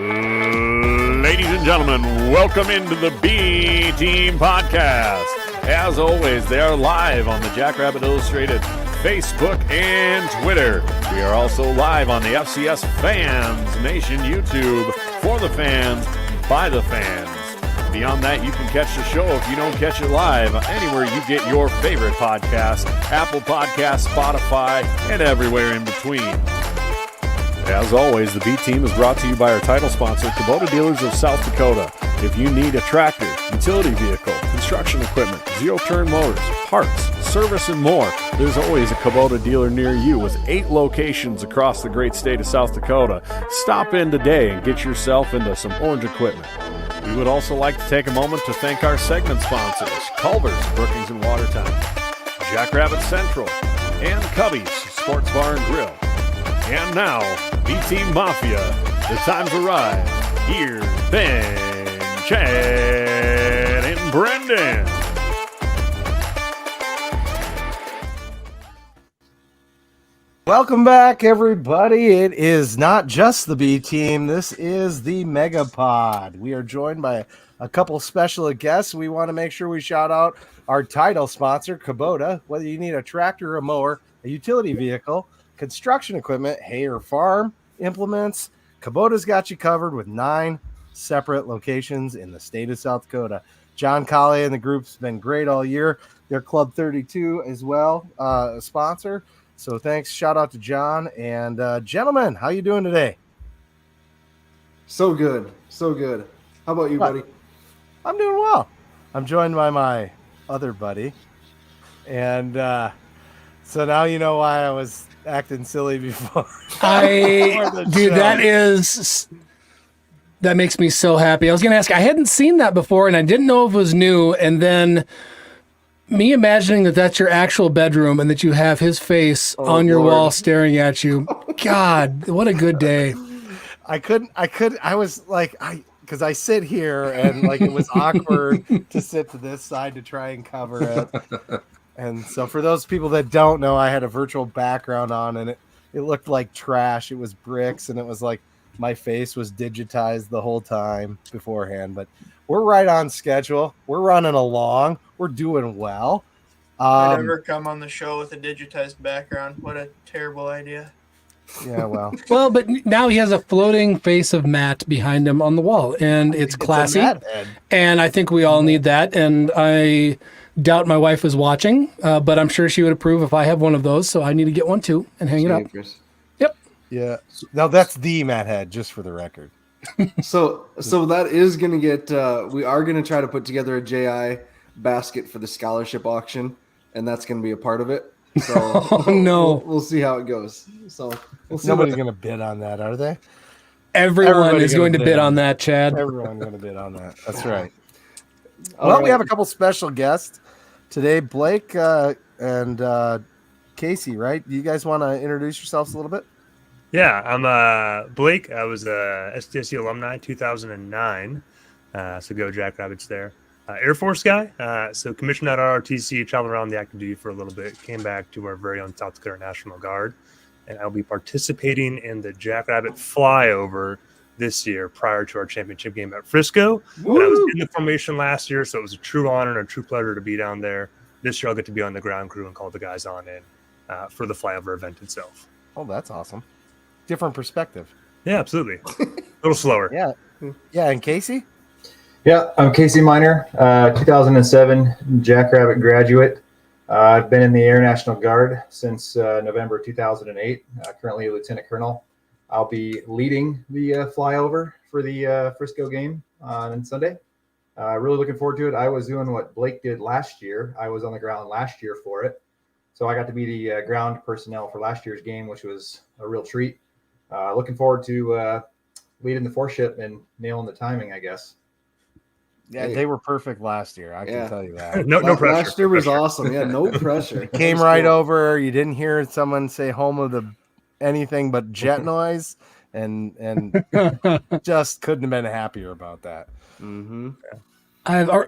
Ladies and gentlemen, welcome into the B Team Podcast. As always, they are live on the Jackrabbit Illustrated Facebook and Twitter. We are also live on the FCS Fans Nation YouTube for the fans, by the fans. Beyond that, you can catch the show if you don't catch it live anywhere you get your favorite podcast, Apple Podcasts, Spotify, and everywhere in between. As always, the B Team is brought to you by our title sponsor, Kubota Dealers of South Dakota. If you need a tractor, utility vehicle, construction equipment, zero-turn motors, parts, service, and more, there's always a Kubota dealer near you with 8 locations across the great state of South Dakota. Stop in today and get yourself into some orange equipment. We would also like to take a moment to thank our segment sponsors, Culver's, Brookings and Watertown, Jackrabbit Central, and Cubby's Sports Bar and Grill. And now, B-Team Mafia, the time's arrived. Here's Ben, Chad, and Brendan. Welcome back, everybody. It is not just the B-Team. This is the Megapod. We are joined by a couple special guests. We want to make sure we shout out our title sponsor, Kubota. Whether you need a tractor or a mower, a utility vehicle, construction equipment, hay or farm implements, Kubota's got you covered with 9 separate locations in the state of South Dakota. John Colley and the group's been great all year. They're Club 32 as well, a sponsor. So thanks. Shout out to John. And gentlemen, how you doing today? So good. So good. How about you, buddy? I'm doing well. I'm joined by my other buddy. And so now you know why I was acting silly before. That makes me so happy. I was going to ask, I hadn't seen that before and I didn't know if it was new. And then me imagining that that's your actual bedroom and that you have his face on your wall staring at you. God, what a good day. Because I sit here and like it was awkward to sit to this side to try and cover it. And so for those people that don't know, I had a virtual background on and it looked like trash. It was bricks and it was like my face was digitized the whole time beforehand. But we're right on schedule. We're running along. We're doing well. I'd ever come on the show with a digitized background. What a terrible idea. Yeah, well. Well, but now he has a floating face of Matt behind him on the wall, and it's classy. And I think we all need that. And I doubt my wife is watching, but I'm sure she would approve if I have one of those. So I need to get one too and hang it up. Yep. Yeah. Now that's the Matt head, just for the record. So that is going to get. We are going to try to put together a JI basket for the scholarship auction, and that's going to be a part of it. So oh, no, we'll see how it goes. So nobody's going to bid on that, are they? Everyone is going to bid on that, Chad. Everyone's going to bid on that. That's right. Well, we have a couple special guests today, Blake and Casey, right? Do you guys want to introduce yourselves a little bit? Yeah, I'm Blake. I was a SDSU alumni 2009, so go Jackrabbits there. Air Force guy, so commissioned at ROTC, traveled around the active duty for a little bit, came back to our very own South Dakota National Guard, and I'll be participating in the Jackrabbit Flyover this year prior to our championship game at Frisco. And I was in the formation last year, so it was a true honor and a true pleasure to be down there. This year I'll get to be on the ground crew and call the guys on in for the Flyover event itself. Oh, that's awesome. Different perspective. Yeah, absolutely. A little slower. Yeah. And Casey? Yeah, I'm Casey Miner, 2007 Jackrabbit graduate. I've been in the Air National Guard since November 2008, currently a lieutenant colonel. I'll be leading the flyover for the Frisco game on Sunday. Really looking forward to it. I was doing what Blake did last year. I was on the ground last year for it. So I got to be the ground personnel for last year's game, which was a real treat. Looking forward to leading the 4-ship and nailing the timing, I guess. Yeah, they were perfect last year. I can tell you that. No pressure. Last year was awesome. Yeah, no pressure. It came right over. You didn't hear someone say home of the anything but jet noise, and just couldn't have been happier about that. Mm-hmm.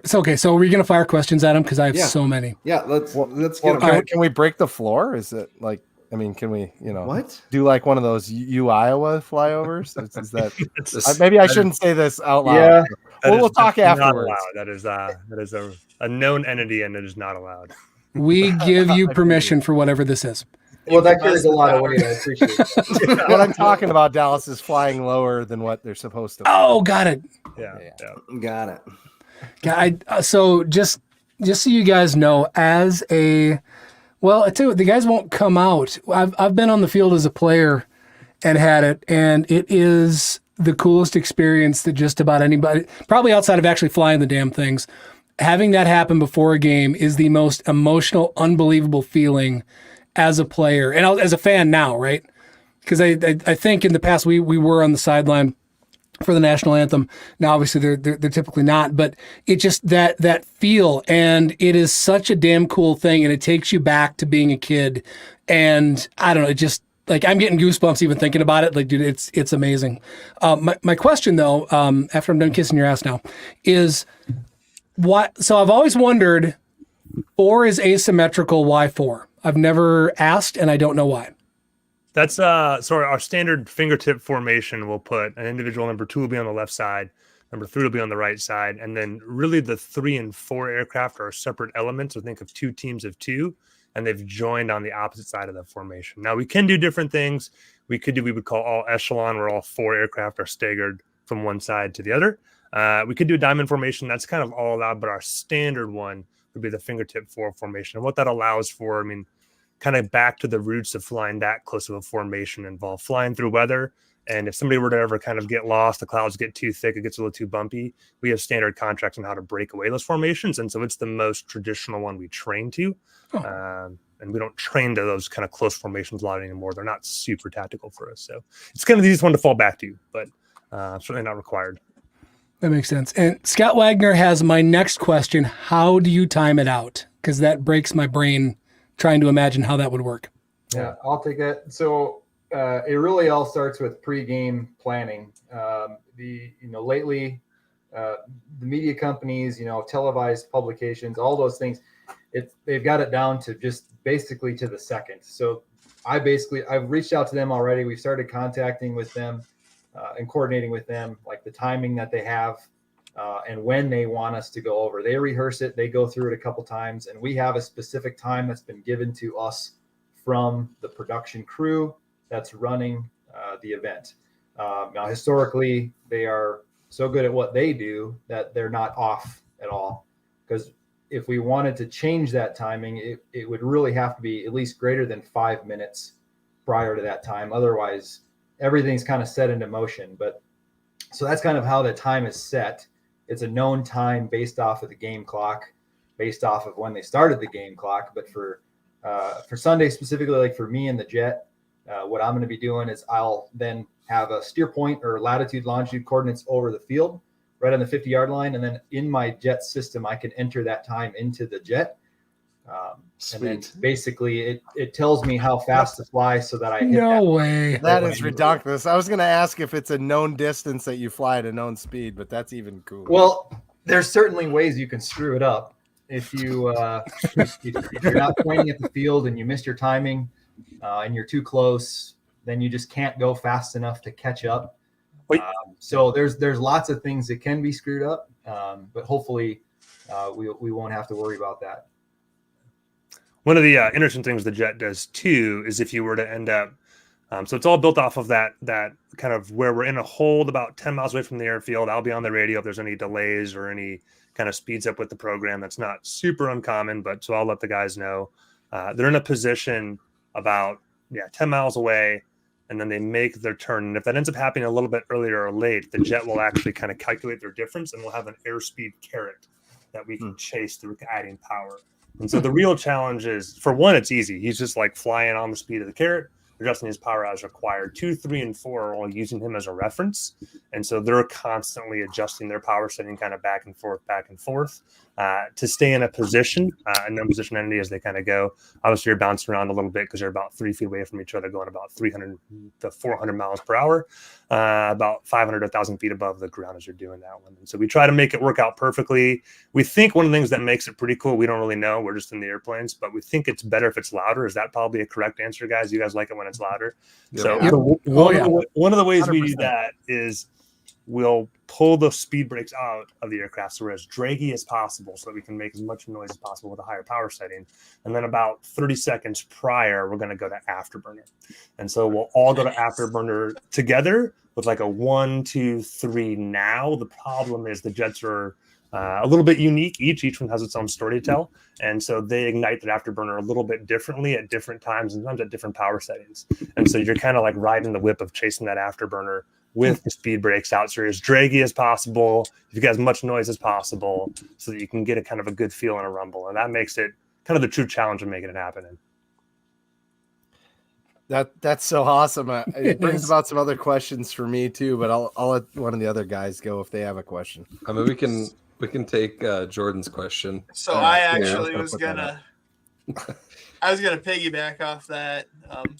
So are we going to fire questions at him? Because I have so many. Yeah, let's get them. Can we break the floor? Is it like I mean, can we, What? do like one of those Iowa flyovers? Is that maybe I shouldn't say this out loud. Yeah, we'll talk afterwards. That is a known entity, and it is not allowed. We give you permission for whatever this is. Well, that carries a lot of weight. I appreciate that. What I'm talking about, Dallas, is flying lower than what they're supposed to fly. Oh, got it. Yeah. Got it. So just so you guys know, I tell you what, the guys won't come out. I've been on the field as a player and had it, and it is the coolest experience that just about anybody, probably outside of actually flying the damn things, having that happen before a game is the most emotional, unbelievable feeling as a player and as a fan now, right? Because I think in the past we were on the sideline for the national anthem. Now, obviously, they're typically not, but it just that feel, and it is such a damn cool thing, and it takes you back to being a kid. And I don't know, it just like I'm getting goosebumps even thinking about it. Like, dude, it's amazing. My question though, after I'm done kissing your ass now, is what? So I've always wondered, 4 is asymmetrical. Why 4? I've never asked, and I don't know why. That's our standard fingertip formation. We'll put an individual. Number 2 will be on the left side. Number 3 will be on the right side. And then really the 3 and 4 aircraft are separate elements. So think of 2 teams of 2, and they've joined on the opposite side of the formation. Now we can do different things. We would call all echelon, where all 4 aircraft are staggered from one side to the other. We could do a diamond formation. That's kind of all allowed, but our standard one would be the fingertip 4 formation. And what that allows for, kind of back to the roots of flying that close of a formation, involve flying through weather. And if somebody were to ever kind of get lost, the clouds get too thick, it gets a little too bumpy, we have standard contracts on how to break away those formations. And so it's the most traditional one we train to. And we don't train to those kind of close formations a lot anymore. They're not super tactical for us. So it's kind of the easiest one to fall back to, but certainly not required. That makes sense. And Scott Wagner has my next question. How do you time it out? Because that breaks my brain trying to imagine how that would work. Yeah, I'll take that. So it really all starts with pre-game planning. Lately, the media companies, televised publications, all those things, they've got it down to just basically to the second. So I've reached out to them already. We've started contacting with them and coordinating with them, like the timing that they have and when they want us to go over. They rehearse it, they go through it a couple times, and we have a specific time that's been given to us from the production crew that's running the event. Now, historically, they are so good at what they do that they're not off at all. Because if we wanted to change that timing, it would really have to be at least greater than 5 minutes prior to that time. Otherwise, everything's kind of set into motion. But so that's kind of how the time is set. It's a known time based off of the game clock, based off of when they started the game clock. But for Sunday specifically, like for me and the jet, what I'm going to be doing is I'll then have a steer point or latitude, longitude coordinates over the field, right on the 50-yard line. And then in my jet system, I can enter that time into the jet. And then basically it tells me how fast to fly so that I hit No way. That is ridiculous. I was going to ask if it's a known distance that you fly at a known speed, but that's even cooler. Well, there's certainly ways you can screw it up. If you if you're not pointing at the field and you miss your timing and you're too close, then you just can't go fast enough to catch up. So there's lots of things that can be screwed up, but hopefully we won't have to worry about that. One of the interesting things the jet does too is if you were to end up, so it's all built off of that kind of where we're in a hold about 10 miles away from the airfield. I'll be on the radio if there's any delays or any kind of speeds up with the program. That's not super uncommon, but so I'll let the guys know. They're in a position about 10 miles away, and then they make their turn. And if that ends up happening a little bit earlier or late, the jet will actually kind of calculate their difference, and we'll have an airspeed carrot that we can chase through adding power. And so the real challenge is, for one, it's easy. He's just like flying on the speed of the carrot. adjusting his power as required. 2, 3, and 4 are all using him as a reference. And so they're constantly adjusting their power setting kind of back and forth to stay in a position, a known position entity as they kind of go. Obviously, you're bouncing around a little bit because they're about 3 feet away from each other, going about 300 to 400 miles per hour, about 500 to 1,000 feet above the ground as you're doing that one. And so we try to make it work out perfectly. We think one of the things that makes it pretty cool, we don't really know, we're just in the airplanes, but we think it's better if it's louder. Is that probably a correct answer, guys? You guys like it when it's louder? Yeah. So one of the ways 100%. We do that is we'll pull the speed brakes out of the aircraft so we're as draggy as possible so that we can make as much noise as possible with a higher power setting. And then about 30 seconds prior, we're going to go to afterburner. And so we'll all go to afterburner together with like a 1, 2, 3 now. The problem is the jets are a little bit unique. Each one has its own story to tell. And so they ignite that afterburner a little bit differently at different times and sometimes at different power settings. And so you're kind of like riding the whip of chasing that afterburner with the speed brakes out, so you're as draggy as possible, you get as much noise as possible, so that you can get a kind of a good feel in a rumble, and that makes it kind of the true challenge of making it happen. That's so awesome. It brings about some other questions for me too, but I'll let one of the other guys go if they have a question. I mean, we can take Jordan's question. So I actually was gonna piggyback off that.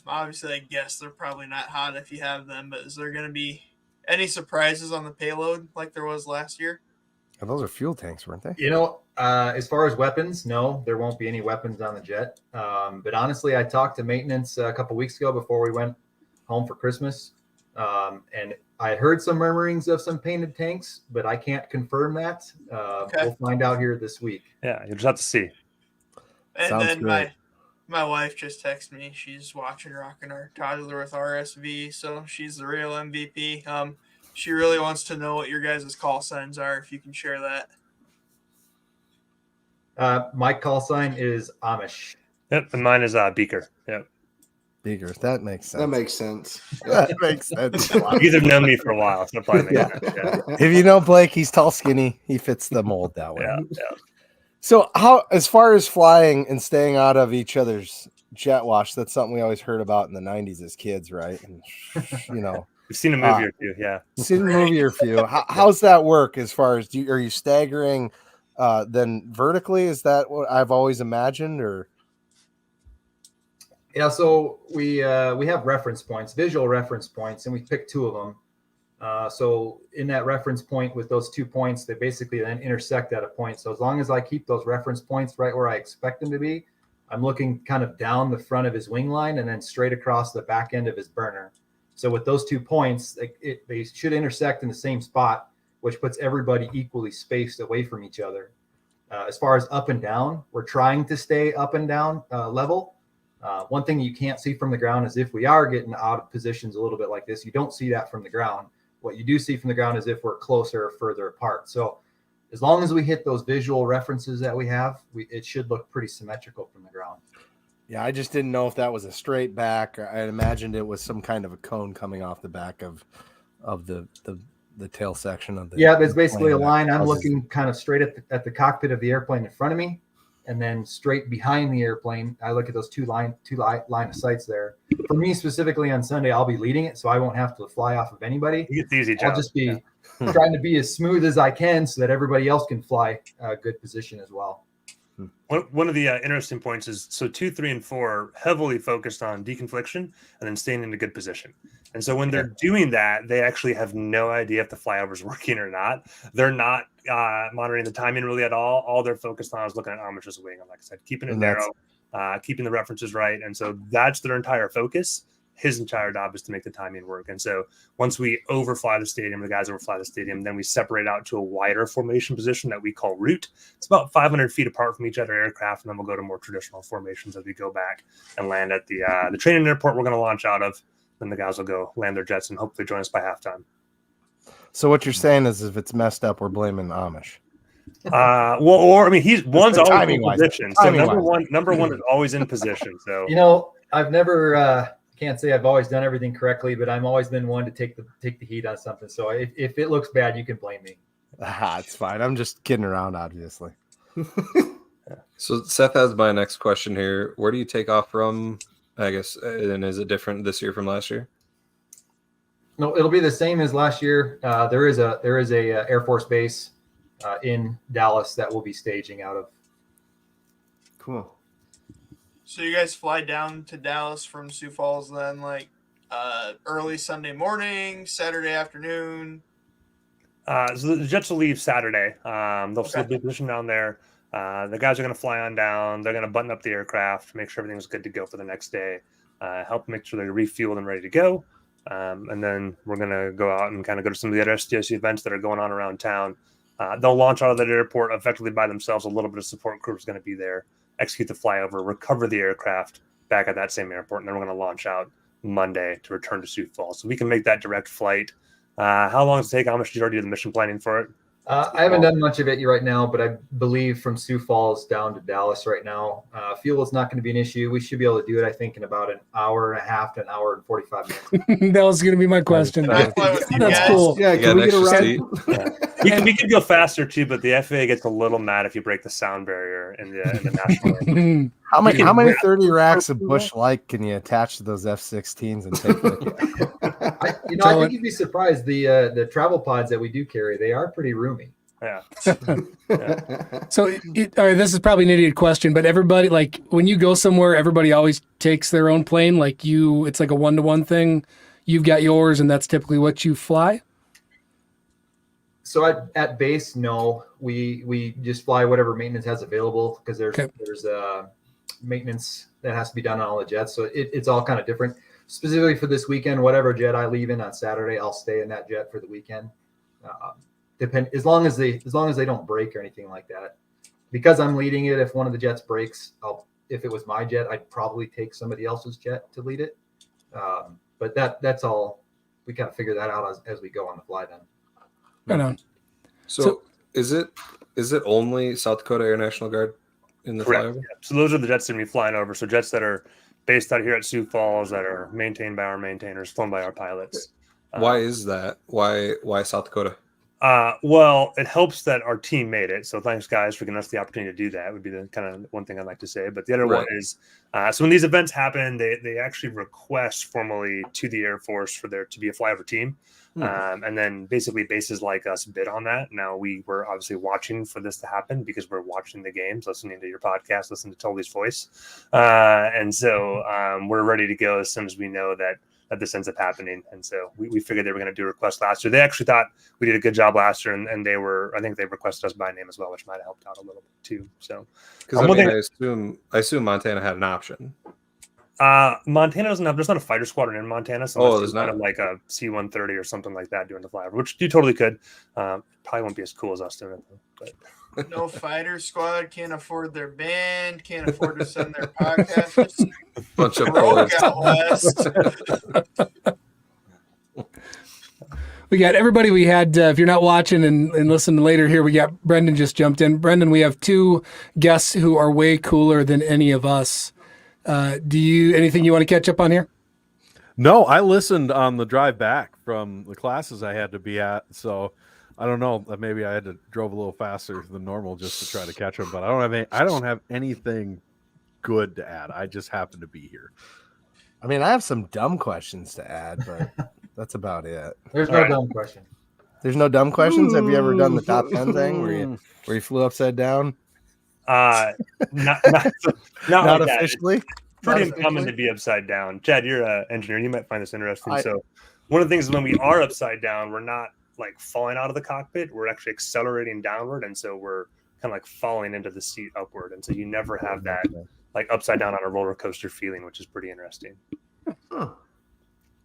Obviously, I guess they're probably not hot if you have them, but is there going to be any surprises on the payload like there was last year? Oh, those are fuel tanks, weren't they? As far as weapons, no, there won't be any weapons on the jet. But honestly, I talked to maintenance a couple weeks ago before we went home for Christmas. And I heard some murmurings of some painted tanks, but I can't confirm that. We'll find out here this week. Yeah, you'll just have to see. And Sounds then great. my wife just texted me. She's watching rocking our toddler with RSV, so she's the real MVP. She really wants to know what your guys' call signs are, if you can share that. My call sign is Amish. Yep, and mine is Beaker. Yep. Beaker. That makes sense. That makes sense. That makes sense. You guys have known me for a while, so it probably makes sense. Yeah. If you know Blake, he's tall, skinny. He fits the mold that way. Yeah. So how, as far as flying and staying out of each other's jet wash, that's something we always heard about in the 90s as kids, right? And, We've seen a movie or two, yeah. Seen a movie or few. How's that work as far as, are you staggering then vertically? Is that what I've always imagined, or? Yeah, so we have reference points, visual reference points, and we pick 2 of them. So in that reference point with those 2 points, they basically then intersect at a point. So as long as I keep those reference points right where I expect them to be, I'm looking kind of down the front of his wing line and then straight across the back end of his burner. So with those 2 points, they should intersect in the same spot, which puts everybody equally spaced away from each other. As far as up and down, we're trying to stay up and down level. One thing you can't see from the ground is if we are getting out of positions a little bit like this, you don't see that from the ground. What you do see from the ground is if we're closer or further apart. So as long as we hit those visual references that we have, it should look pretty symmetrical from the ground. Yeah, I just didn't know if that was a straight back. I imagined it was some kind of a cone coming off the back of the tail section of the. Yeah, there's basically a line. I'm looking kind of straight at the cockpit of the airplane in front of me, and then straight behind the airplane, I look at those two line of sights there. For me specifically on Sunday, I'll be leading it, so I won't have to fly off of anybody. It's easy job. I'll just be trying to be as smooth as I can so that everybody else can fly a good position as well. One of the interesting points is, so 2, 3, and 4 are heavily focused on deconfliction and then staying in a good position. And so when they're doing that, they actually have no idea if the flyover is working or not. They're not monitoring the timing really at all. All they're focused on is looking at Amish's wing. And like I said, keeping it narrow, keeping the references right. And so that's their entire focus. His entire job is to make the timing work. And so once we overfly the stadium, the guys overfly the stadium, then we separate out to a wider formation position that we call route. It's about 500 feet apart from each other aircraft, and then we'll go to more traditional formations as we go back and land at the training airport we're going to launch out of. Then the guys will go land their jets and hopefully join us by halftime. So what you're saying is if it's messed up, we're blaming the Amish. One's always in position. So number one is always in position. So I've never can't say I've always done everything correctly, but I'm always been one to take the heat on something. So if it looks bad, you can blame me. It's fine. I'm just kidding around, obviously. So Seth has my next question here. Where do you take off from I guess. And is it different this year from last year? No, it'll be the same as last year. There is a Air Force base in Dallas that we'll be staging out of. Cool. So you guys fly down to Dallas from Sioux Falls then, like early Sunday morning, Saturday afternoon? So the Jets will leave Saturday. They'll still be positioned down there. The guys are going to fly on down. They're going to button up the aircraft, make sure everything's good to go for the next day, help make sure they're refueled and ready to go. And then we're going to go out and kind of go to some of the other STSU events that are going on around town. They'll launch out of that airport effectively by themselves. A little bit of support crew is going to be there, execute the flyover, recover the aircraft back at that same airport, and then we're going to launch out Monday to return to Sioux Falls. So we can make that direct flight. How long does it take? How much did you already do the mission planning for it? I haven't done much of it right now, but I believe from Sioux Falls down to Dallas right now, fuel is not going to be an issue. We should be able to do it, I think, in about an hour and a half to an hour and 45 minutes. That was going to be my question. I'll fly with you That's guys. cool. Yeah, can we get a ride? We could go faster too, but the FAA gets a little mad if you break the sound barrier in the national airport. How many 30 racks of Bush Light can you attach to those F-16s and take with you? I think you'd be surprised. The travel pods that we do carry, they are pretty roomy. Yeah. So, all right, this is probably an idiot question, but everybody, like, when you go somewhere, everybody always takes their own plane. Like it's like a 1-to-1 thing. You've got yours, and that's typically what you fly. So at base, no, we just fly whatever maintenance has available because there's maintenance that has to be done on all the jets. So it's all kind of different. Specifically for this weekend, whatever jet I leave in on Saturday, I'll stay in that jet for the weekend. As long as they don't break or anything like that. Because I'm leading it, if one of the jets breaks, if it was my jet, I'd probably take somebody else's jet to lead it. But that's all. We kind of figure that out as we go on the fly then. Right on. So is it only South Dakota Air National Guard in the flyover? Yeah. So those are the jets that are flying over. So jets that are based out here at Sioux Falls that are maintained by our maintainers, flown by our pilots. Why is that? Why South Dakota? Well, it helps that our team made it. So thanks, guys, for giving us the opportunity to do that. Would be the kind of one thing I'd like to say. But the other one is, so when these events happen, they actually request formally to the Air Force for there to be a flyover team. And then basically bases like us bid on that. Now we were obviously watching for this to happen because we're watching the games, listening to your podcast, listening to Toby's voice. And so we're ready to go as soon as we know that this ends up happening. And so we figured they were going to do a request last year. They actually thought we did a good job last year, and I think they requested us by name as well, which might have helped out a little bit too. So because I assume Montana had an option. Montana doesn't have. There's not a fighter squadron in Montana, so there's not like a C-130 or something like that doing the flyover, which you totally could. Probably won't be as cool as us doing it, though. But No fighter squad, can't afford their band, can't afford to send their podcast. Bunch of Broke poets. out west. We got everybody we had. If you're not watching and listening later here, we got Brendan just jumped in. Brendan, we have two guests who are way cooler than any of us. Anything you want to catch up on here? No, I listened on the drive back from the classes I had to be at. So I don't know. Maybe I had to drove a little faster than normal just to try to catch them. But I don't have anything good to add. I just happen to be here. I mean, I have some dumb questions to add, but that's about it. There's no dumb question. There's no dumb questions. Have you ever done the top 10 thing where you flew upside down? not Not like officially. Pretty uncommon to be upside down. Chad, you're an engineer. You might find this interesting. So one of the things is when we are upside down, we're not like falling out of the cockpit. We're actually accelerating downward. And so we're kind of like falling into the seat upward. And so you never have that like upside down on a roller coaster feeling, which is pretty interesting.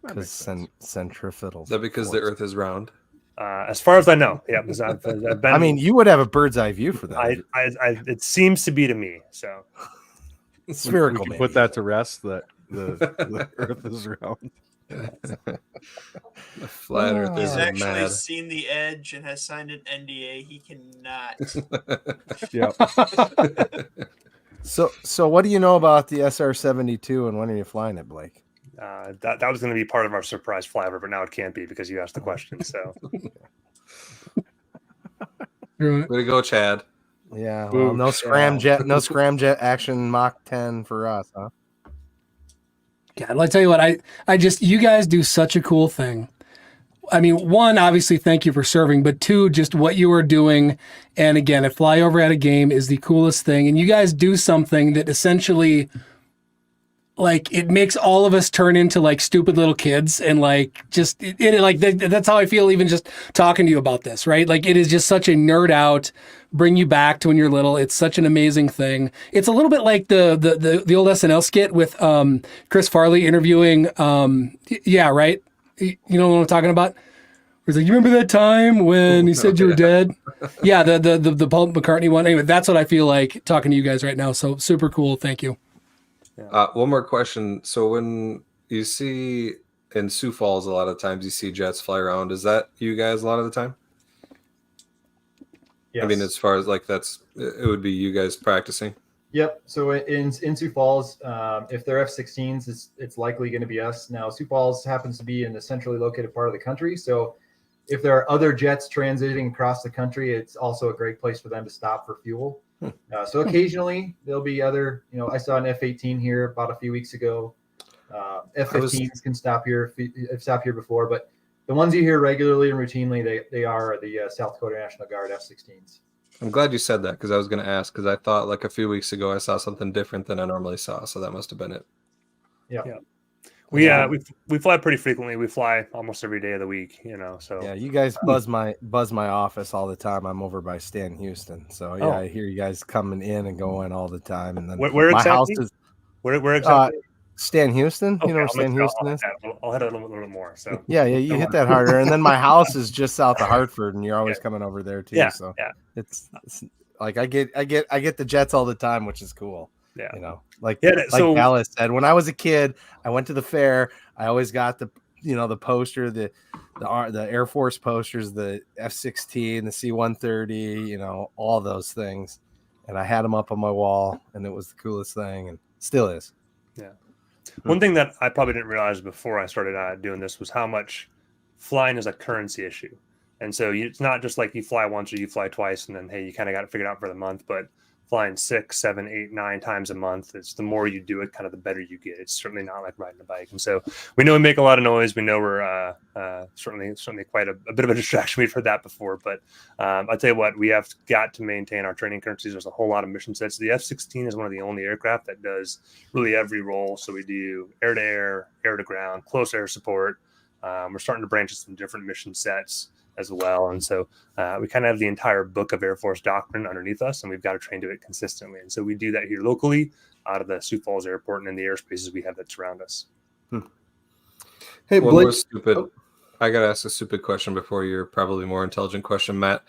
Because centrifugal. Is that because the Earth is round? As far as I know, yeah. Because I've been, I mean, you would have a bird's eye view for that. It seems to be to me. So spherical. We can put that to rest. That the Earth is round. The flat Earth He's is actually mad. seen the edge and has signed an NDA. He cannot. Yep. So what do you know about the SR-72 and when are you flying it, Blake? That was going to be part of our surprise flyover, but now it can't be because you asked the question. So Way to go, Chad. Yeah, well, no scramjet action Mach 10 for us, huh? God, I tell you what, I just, you guys do such a cool thing. I mean, one, obviously, thank you for serving, but two, just what you are doing. And again, a flyover at a game is the coolest thing. And you guys do something that essentially, like, it makes all of us turn into like stupid little kids. And like, just, that's how I feel even just talking to you about this, right? Like, it is just such a nerd out, bring you back to when you're little. It's such an amazing thing. It's a little bit like the old SNL skit with Chris Farley interviewing, yeah, right? You know what I'm talking about? He's like, you remember that time when he said you were dead? Yeah, the Paul McCartney one. Anyway, that's what I feel like talking to you guys right now. So super cool. Thank you. One more question. So when you see in Sioux Falls, a lot of times you see jets fly around. Is that you guys a lot of the time? Yes. I mean, as far as like it would be you guys practicing. Yep. So in Sioux Falls, if they're F-16s, it's likely going to be us. Now, Sioux Falls happens to be in the centrally located part of the country. So if there are other jets transiting across the country, it's also a great place for them to stop for fuel. So occasionally there'll be other, I saw an F-18 here about a few weeks ago. F-15s can stop here, have stopped here before, but the ones you hear regularly and routinely, they are the South Dakota National Guard F-16s. I'm glad you said that because I was going to ask because I thought like a few weeks ago I saw something different than I normally saw. So that must have been it. Yeah. We fly pretty frequently. We fly almost every day of the week, so. Yeah, you guys buzz my office all the time. I'm over by Stan Houston. So yeah, I hear you guys coming in and going all the time. And then where my exactly? house is where exactly? Stan Houston. Okay, You know where Stan Houston is? I'll hit it a little bit more. So Yeah, you hit that harder. And then my house is just south of Hartford, and you're always coming over there too. Yeah, so yeah. It's like I get the jets all the time, which is cool. Yeah. Like so Dallas said, when I was a kid, I went to the fair. I always got the poster, the Air Force posters, the F-16, the C-130, all those things, and I had them up on my wall, and it was the coolest thing, and still is. Yeah. One thing that I probably didn't realize before I started doing this was how much flying is a currency issue. And so it's not just like you fly once or you fly twice and then, hey, you kind of got it figured out for the month, but flying 6, 7, 8, 9 times a month, it's the more you do it, kind of the better you get. It's certainly not like riding a bike. And so we know we make a lot of noise. We know we're certainly quite a bit of a distraction. We've heard that before, but I'll tell you what, we have got to maintain our training currencies. There's a whole lot of mission sets. The F-16 is one of the only aircraft that does really every role. So we do air to air, air to ground, close air support. We're starting to branch into some different mission sets as well. And so we kind of have the entire book of Air Force doctrine underneath us, and we've got to train to it consistently. And so we do that here locally out of the Sioux Falls Airport and in the airspaces we have that surround us. Hey, One Blake. more stupid. I got to ask a stupid question before your probably more intelligent question, Matt.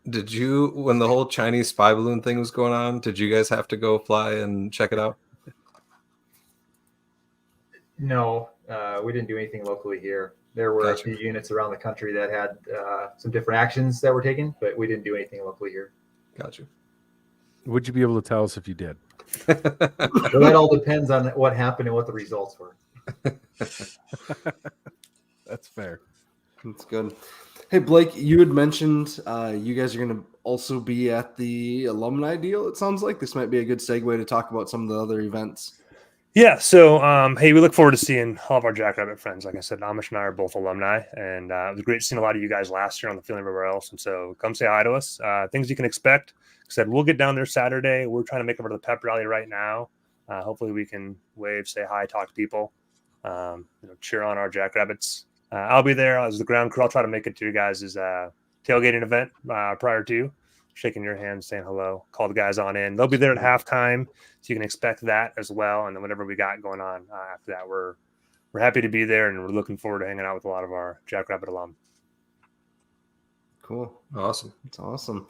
Did you, when the whole Chinese spy balloon thing was going on, did you guys have to go fly and check it out? No, we didn't do anything locally here. There were a few units around the country that had some different actions that were taken, but we didn't do anything locally here. Gotcha. Would you be able to tell us if you did? So that all depends on what happened and what the results were. That's fair. That's good. Hey, Blake, you had mentioned you guys are going to also be at the alumni deal. It sounds like this might be a good segue to talk about some of the other events. Yeah, so hey, we look forward to seeing all of our Jackrabbit friends. Like I said, Amish and I are both alumni, and it was great seeing a lot of you guys last year on the field and everywhere else. And so come say hi to us. Things you can expect. Like I said, we'll get down there Saturday. We're trying to make it over to the pep rally right now. Hopefully we can wave, say hi, talk to people, cheer on our Jackrabbits. I'll be there as the ground crew. I'll try to make it to you guys' tailgating event prior to. Shaking your hand, saying hello, call the guys on in. They'll be there at halftime, so you can expect that as well. And then whatever we got going on after that, we're happy to be there, and we're looking forward to hanging out with a lot of our Jackrabbit alum. Cool. Awesome. That's awesome.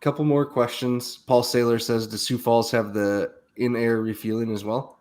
Couple more questions. Paul Saylor says, does Sioux Falls have the in-air refueling as well?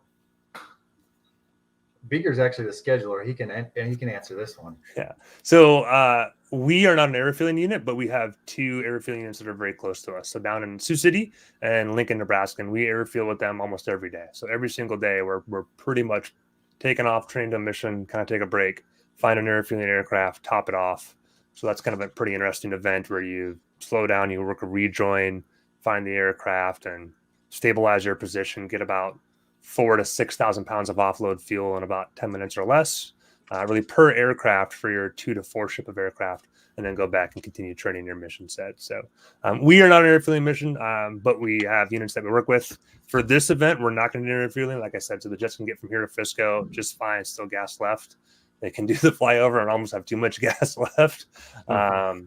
Beaker's actually the scheduler. He can answer this one. Yeah. So we are not an air refueling unit, but we have 2 air refueling units that are very close to us. So down in Sioux City and Lincoln, Nebraska, and we air refuel with them almost every day. So every single day we're pretty much taking off, trained to a mission, kind of take a break, find an air refueling aircraft, top it off. So that's kind of a pretty interesting event where you slow down, you work a rejoin, find the aircraft and stabilize your position, get about 4,000 to 6,000 pounds of offload fuel in about 10 minutes or less, really per aircraft for your 2 to 4 ship of aircraft, and then go back and continue training your mission set. So we are not an air refueling mission, but we have units that we work with. For this event, we're not going to do air refueling, like I said, so the jets can get from here to Frisco just fine, still gas left. They can do the flyover and almost have too much gas left.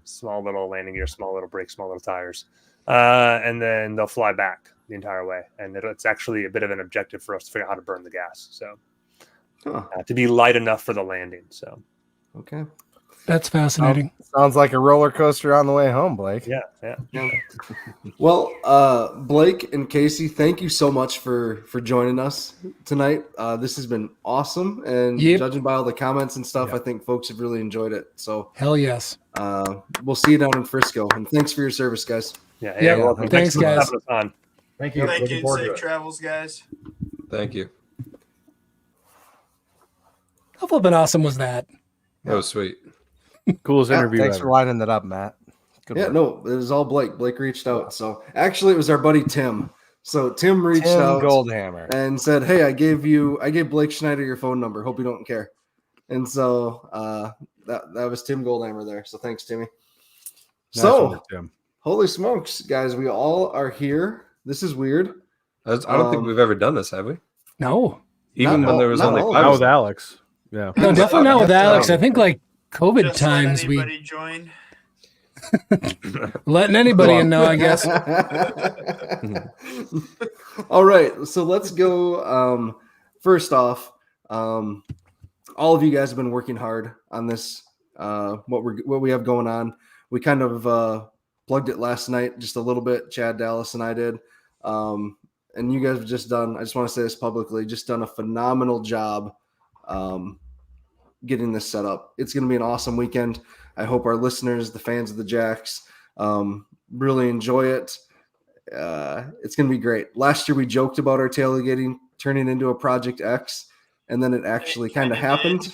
Small little landing gear, small little brakes, small little tires. And then they'll fly back the entire way. And it's actually a bit of an objective for us to figure out how to burn the gas. So to be light enough for the landing. So, okay. That's fascinating. Sounds like a roller coaster on the way home, Blake. Yeah. Well, Blake and Casey, thank you so much for joining us tonight. This has been awesome, and judging by all the comments and stuff, I think folks have really enjoyed it. So hell yes. We'll see you down in Frisco, and thanks for your service, guys. Yeah. Welcome. Thanks, guys. Thank you. Thank you. Safe travels, guys. Thank you. How flippin' awesome was that? That was sweet. Coolest interview Thanks ever. for lining that up, Matt. Good work. No, it was all Blake. Blake reached out. So actually, it was our buddy Tim. So Tim reached out Goldhammer and said, "Hey, I gave Blake Schneider your phone number. Hope you don't care." And so that was Tim Goldhammer there. So thanks, Timmy. Nice Tim. Holy smokes, guys, we all are here. This is weird. I don't think we've ever done this, have we? No. Even when there was only 5 Not with Alex. Yeah. No, definitely not with Alex. I think like COVID Just times let anybody join. letting anybody in know, I guess. All right, so let's go. First off, all of you guys have been working hard on this. What we have going on. We kind of plugged it last night just a little bit. Chad Dallas and I did, and you guys have just done. I just want to say this publicly. Just done a phenomenal job. Getting this set up. It's going to be an awesome weekend. I hope our listeners, the fans of the Jacks, really enjoy it. It's going to be great. Last year we joked about our tailgating turning into a Project X, and then it actually kind of happened.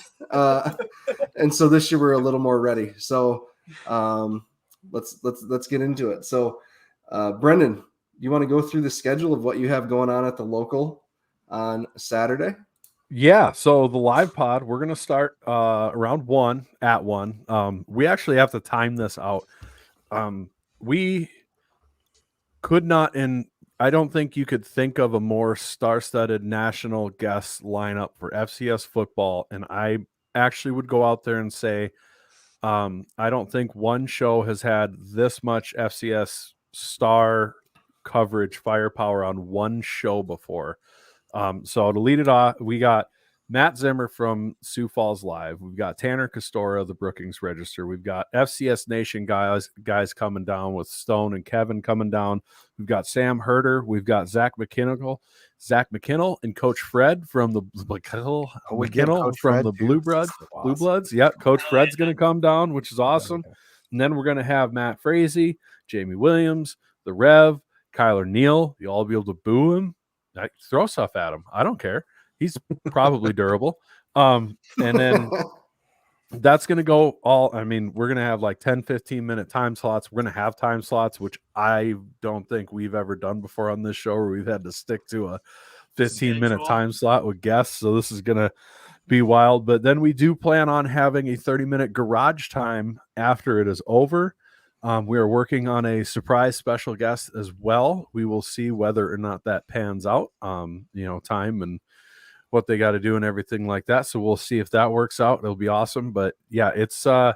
And so this year we're a little more ready. So let's get into it. So Brendan, you want to go through the schedule of what you have going on at the local on Saturday? Yeah, so the live pod, we're going to start around 1 at 1. We actually have to time this out. We could not, and I don't think you could think of a more star-studded national guest lineup for FCS football, and I actually would go out there and say I don't think one show has had this much FCS star coverage firepower on one show before. So to lead it off, we got Matt Zimmer from Sioux Falls Live. We've got Tanner Castora of the Brookings Register. We've got FCS Nation guys coming down with Stone and Kevin coming down. We've got Sam Herder. We've got Zach McKinnell, and Coach Fred from the Blue Bloods. Yep, Coach Fred's going to come down, which is awesome. And then we're going to have Matt Frazee, Jamie Williams, the Rev, Kyler Neal. You'll all be able to boo him. Throw stuff at him. I don't care. He's probably durable. And then that's going to go all, I mean, we're going to have like 10, 15-minute time slots. We're going to have time slots, which I don't think we've ever done before on this show, where we've had to stick to a 15-minute time slot with guests. So this is going to be wild. But then we do plan on having a 30-minute garage time after it is over. We are working on a surprise special guest as well. We will see whether or not that pans out, time and what they got to do and everything like that. So we'll see if that works out. It'll be awesome. But yeah, it's going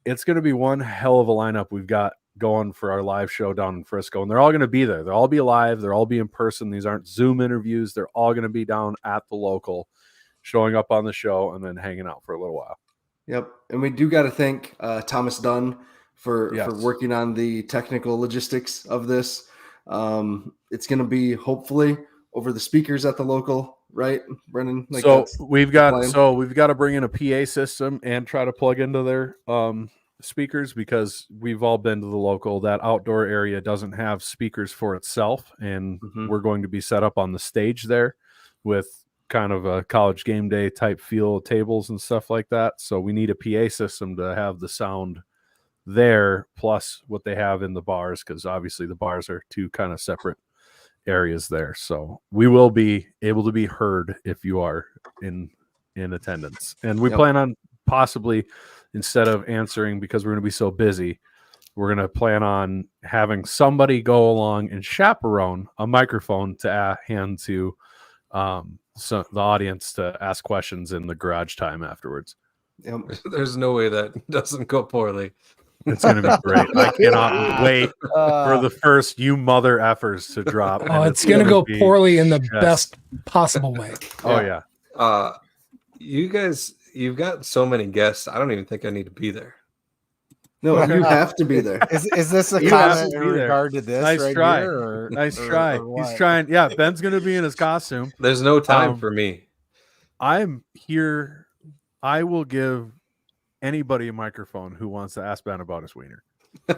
to be one hell of a lineup we've got going for our live show down in Frisco. And they're all going to be there. They'll all be live. They'll all be in person. These aren't Zoom interviews. They're all going to be down at the local, showing up on the show and then hanging out for a little while. Yep. And we do got to thank Thomas Dunn for working on the technical logistics of this. It's going to be hopefully over the speakers at the local, right, Brendan? So we've got to bring in a PA system and try to plug into their speakers, because we've all been to the local. That outdoor area doesn't have speakers for itself, and we're going to be set up on the stage there with kind of a college game day type feel, tables and stuff like that. So we need a PA system to have the sound there, plus what they have in the bars, because obviously the bars are two kind of separate areas there. So we will be able to be heard if you are in attendance. And we plan on possibly, instead of answering because we're going to be so busy, we're going to plan on having somebody go along and chaperone a microphone to hand to the audience to ask questions in the garage time afterwards. There's no way that doesn't go poorly. It's going to be great. I cannot wait for the first "you mother effers" to drop. Oh, it's going to go poorly in the best possible way. Oh, yeah. You guys, you've got so many guests. I don't even think I need to be there. No, you have to be there. Is this a comment in regard to this? Nice right try. Here, or, nice or, try. or He's trying. Yeah, Ben's going to be in his costume. There's no time for me. I'm here. I will give anybody a microphone who wants to ask Ben about his wiener. I'm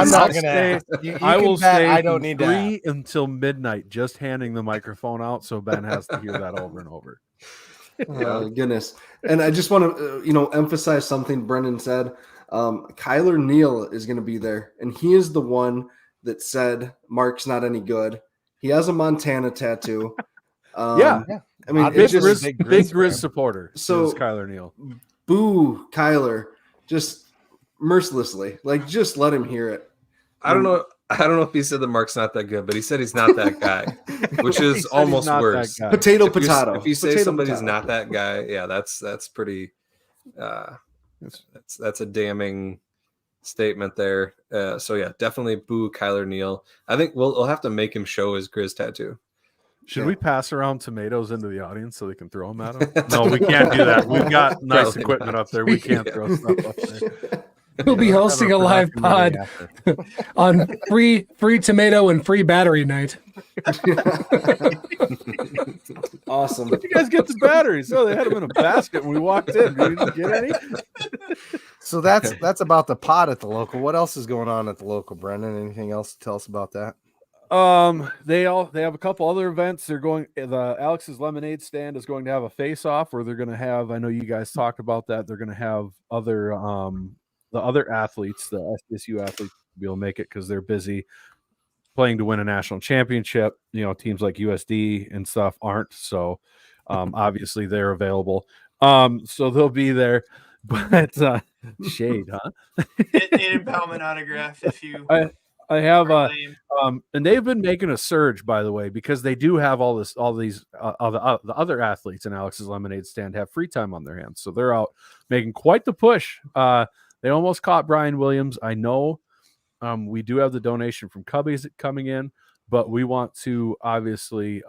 not gonna. I will stay. I don't need free until midnight, just handing the microphone out, so Ben has to hear that over and over. Oh, goodness. And I just want to, emphasize something Brendan said. Kyler Neal is going to be there, and he is the one that said Mark's not any good. He has a Montana tattoo. Yeah. I mean, big Grizz supporter. So Kyler Neal. Boo Kyler, just mercilessly. Like, just let him hear it. I don't know if he said that Mark's not that good, but he said he's not that guy, which is almost worse. Potato. If you say somebody's not that guy, yeah, that's pretty. That's a damning statement there. So yeah, definitely boo Kyler Neal. I think we'll have to make him show his Grizz tattoo. Should we pass around tomatoes into the audience so they can throw them at him? No, we can't do that. We've got nice equipment up there. We can't throw stuff up there. We'll be hosting a live pod on free tomato and free battery night. Awesome. Where'd you guys get the batteries? Oh, they had them in a basket when we walked in. You didn't get any? So that's about the pod at the local. What else is going on at the local, Brendan? Anything else to tell us about that? They have a couple other events. They're going. The Alex's Lemonade Stand is going to have a face-off where they're going to have. I know you guys talked about that. They're going to have other the other athletes, the SDSU athletes, be able to make it because they're busy playing to win a national championship. Teams like USD and stuff aren't. So obviously they're available. So they'll be there. But shade, huh? An empowerment autograph if you. I have and they've been making a surge, by the way, because they do have all these the other athletes in Alex's Lemonade Stand have free time on their hands, so they're out making quite the push. They almost caught Brian Williams. I know we do have the donation from Cubbies coming in, but we want to obviously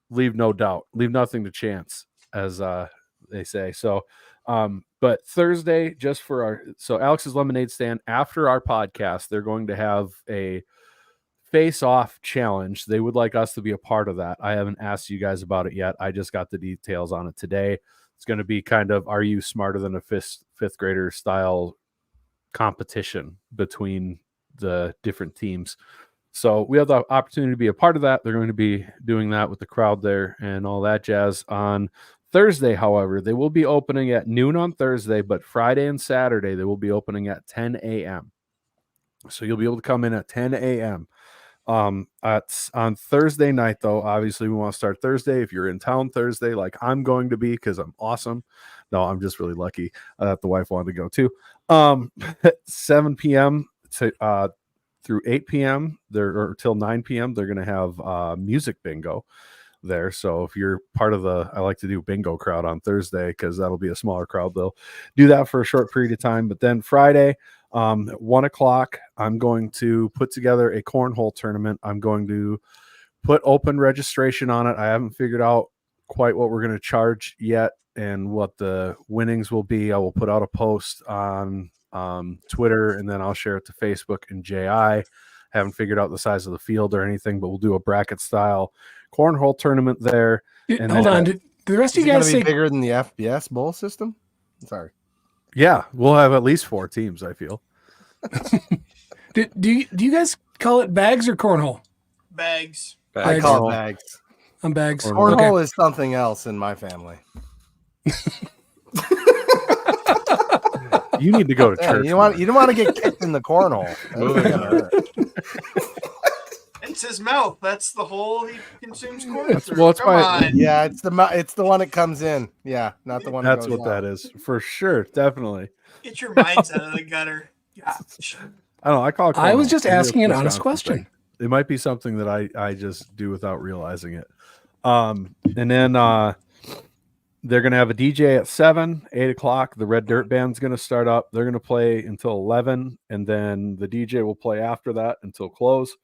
leave nothing to chance, as they say. So. But Thursday, just for Alex's Lemonade Stand, after our podcast, they're going to have a face-off challenge. They would like us to be a part of that. I haven't asked you guys about it yet. I just got the details on it today. It's going to be kind of, are you smarter than a fifth grader style competition between the different teams. So we have the opportunity to be a part of that. They're going to be doing that with the crowd there and all that jazz on Thursday. However, they will be opening at noon on Thursday, but Friday and Saturday they will be opening at 10 a.m. So you'll be able to come in at 10 a.m. On Thursday night, though, obviously we want to start Thursday. If you're in town Thursday, like I'm going to be because I'm awesome. No, I'm just really lucky that the wife wanted to go too. 7 p.m. through 8 p.m. or till 9 p.m. They're going to have music bingo there. So if you're part of I like to do bingo crowd on Thursday because that'll be a smaller crowd. They'll do that for a short period of time. But then Friday, at 1 o'clock, I'm going to put together a cornhole tournament. I'm going to put open registration on it. I haven't figured out quite what we're going to charge yet and what the winnings will be. I will put out a post on Twitter and then I'll share it to Facebook and JI. Haven't figured out the size of the field or anything, but we'll do a bracket style cornhole tournament there. And hold on, did the rest of you guys say bigger than the FBS bowl system? Sorry. Yeah, we'll have at least 4 teams, I feel. do you guys call it bags or cornhole? Bags. I call it bags. I'm bags. Cornhole is something else in my family. You need to go to Yeah, church. you don't want to get kicked in the cornhole. Moving on. It's his mouth. That's the hole he consumes corn through. well, it's Come my- on. Yeah, it's the one that comes in. Yeah, not the one. That's that goes what that out. is for sure. Definitely. Get your minds out of the gutter. Gosh. I don't know. I call it. I was cornhole. just Maybe asking it's an honest Wisconsin question. thing. It might be something that I just do without realizing it. And then they're gonna have a DJ at 7, 8 o'clock. The Red Dirt Band's gonna start up. They're gonna play until 11, and then the DJ will play after that until close.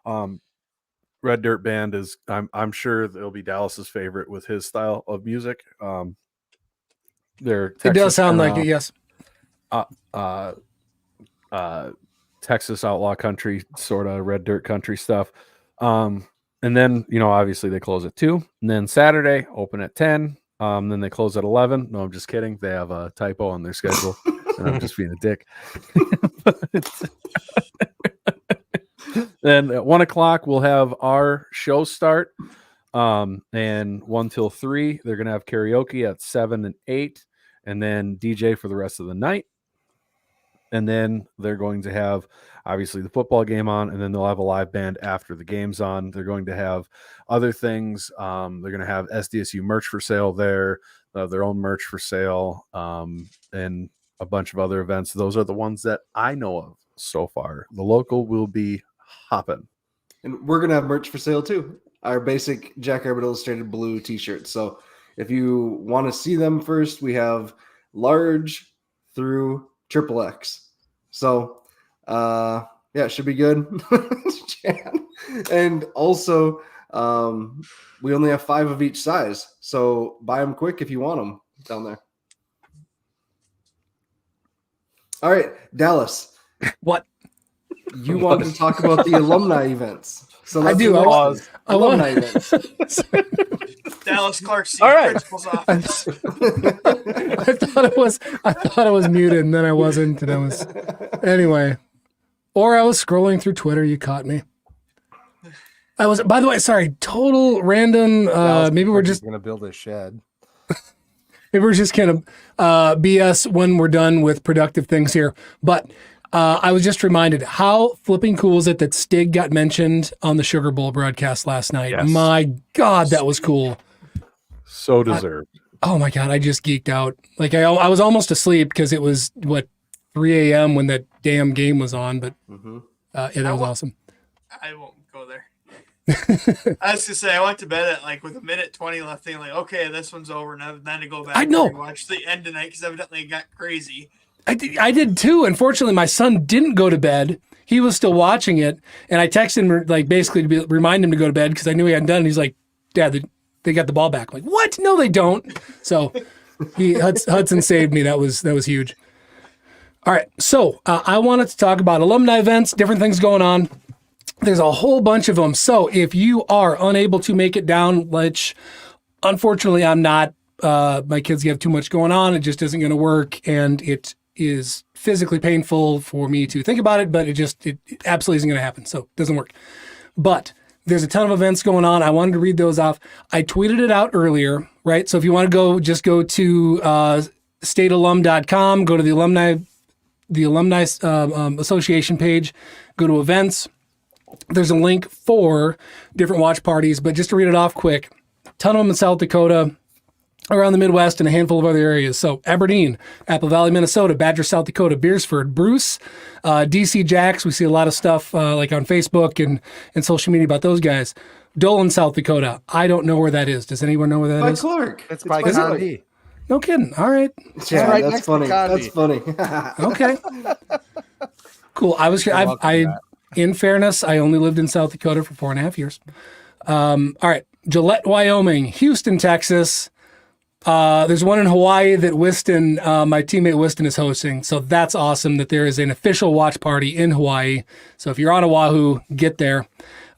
Red Dirt Band is I'm sure they'll be Dallas's favorite with his style of music. They're It does sound like it, yes. Texas outlaw country, sort of red dirt country stuff. And then, obviously they close at 2, and then Saturday open at 10. Then they close at 11. No, I'm just kidding. They have a typo on their schedule. And I'm just being a dick. Then at 1 o'clock, we'll have our show start. And 1 till 3, they're going to have karaoke at 7 and 8, and then DJ for the rest of the night. And then they're going to have, obviously, the football game on, and then they'll have a live band after the game's on. They're going to have other things. They're going to have SDSU merch for sale there, their own merch for sale, and a bunch of other events. Those are the ones that I know of so far. The local will be hopping. And we're going to have merch for sale too. Our basic Jackrabbit Illustrated blue t-shirts. So if you want to see them first, we have large through XXX. So it should be good. And also we only have 5 of each size. So buy them quick if you want them down there. All right, Dallas. What? You wanted to talk about the alumni events. So I do. Alumni events. Dallas Clark's All right. principal's office. I thought it was muted, and then I wasn't, and I was anyway. Or I was scrolling through Twitter. You caught me. I was. By the way, sorry. Total random. Maybe we're just going to build a shed. Maybe we're just kind of BS when we're done with productive things here. But I was just reminded, how flipping cool is it that Stig got mentioned on the Sugar Bowl broadcast last night? Yes. My God, that was cool. So deserved. Oh my God, I just geeked out. Like I was almost asleep because it was 3 a.m. when that damn game was on. But that was awesome. I won't go there. I was gonna say I went to bed at with a minute 20 left, thinking okay, this one's over now. Then to go back and watch the end tonight because evidently it got crazy. I did too. Unfortunately, my son didn't go to bed. He was still watching it, and I texted him basically to remind him to go to bed because I knew he hadn't done it. He's like, "Dad, they got the ball back." I'm like, what? No, they don't. So Hudson saved me. That was huge. All right, so I wanted to talk about alumni events, different things going on. There's a whole bunch of them. So if you are unable to make it down, which unfortunately I'm not, my kids have too much going on. It just isn't going to work, and it is physically painful for me to think about it, but it absolutely isn't going to happen. So it doesn't work. But there's a ton of events going on. I wanted to read those off. I tweeted it out earlier, right? So if you want to go, just go to statealum.com, go to the Alumni Association page, go to events. There's a link for different watch parties, but just to read it off quick, a ton of them in South Dakota, around the Midwest, and a handful of other areas. So Aberdeen, Apple Valley, Minnesota, Badger, South Dakota, Beersford, Bruce, DC Jacks. We see a lot of stuff on Facebook and social media about those guys. Dolan, South Dakota. I don't know where that is. Does anyone know where that is? By Clark. It's by Condi. No kidding. All right. Yeah, right that's next to funny. Condi. That's funny. Okay. Cool. In fairness, I only lived in South Dakota for 4.5 years. All right. Gillette, Wyoming, Houston, Texas. There's one in Hawaii that Whiston, my teammate Whiston, is hosting. So that's awesome that there is an official watch party in Hawaii. So if you're on Oahu, get there.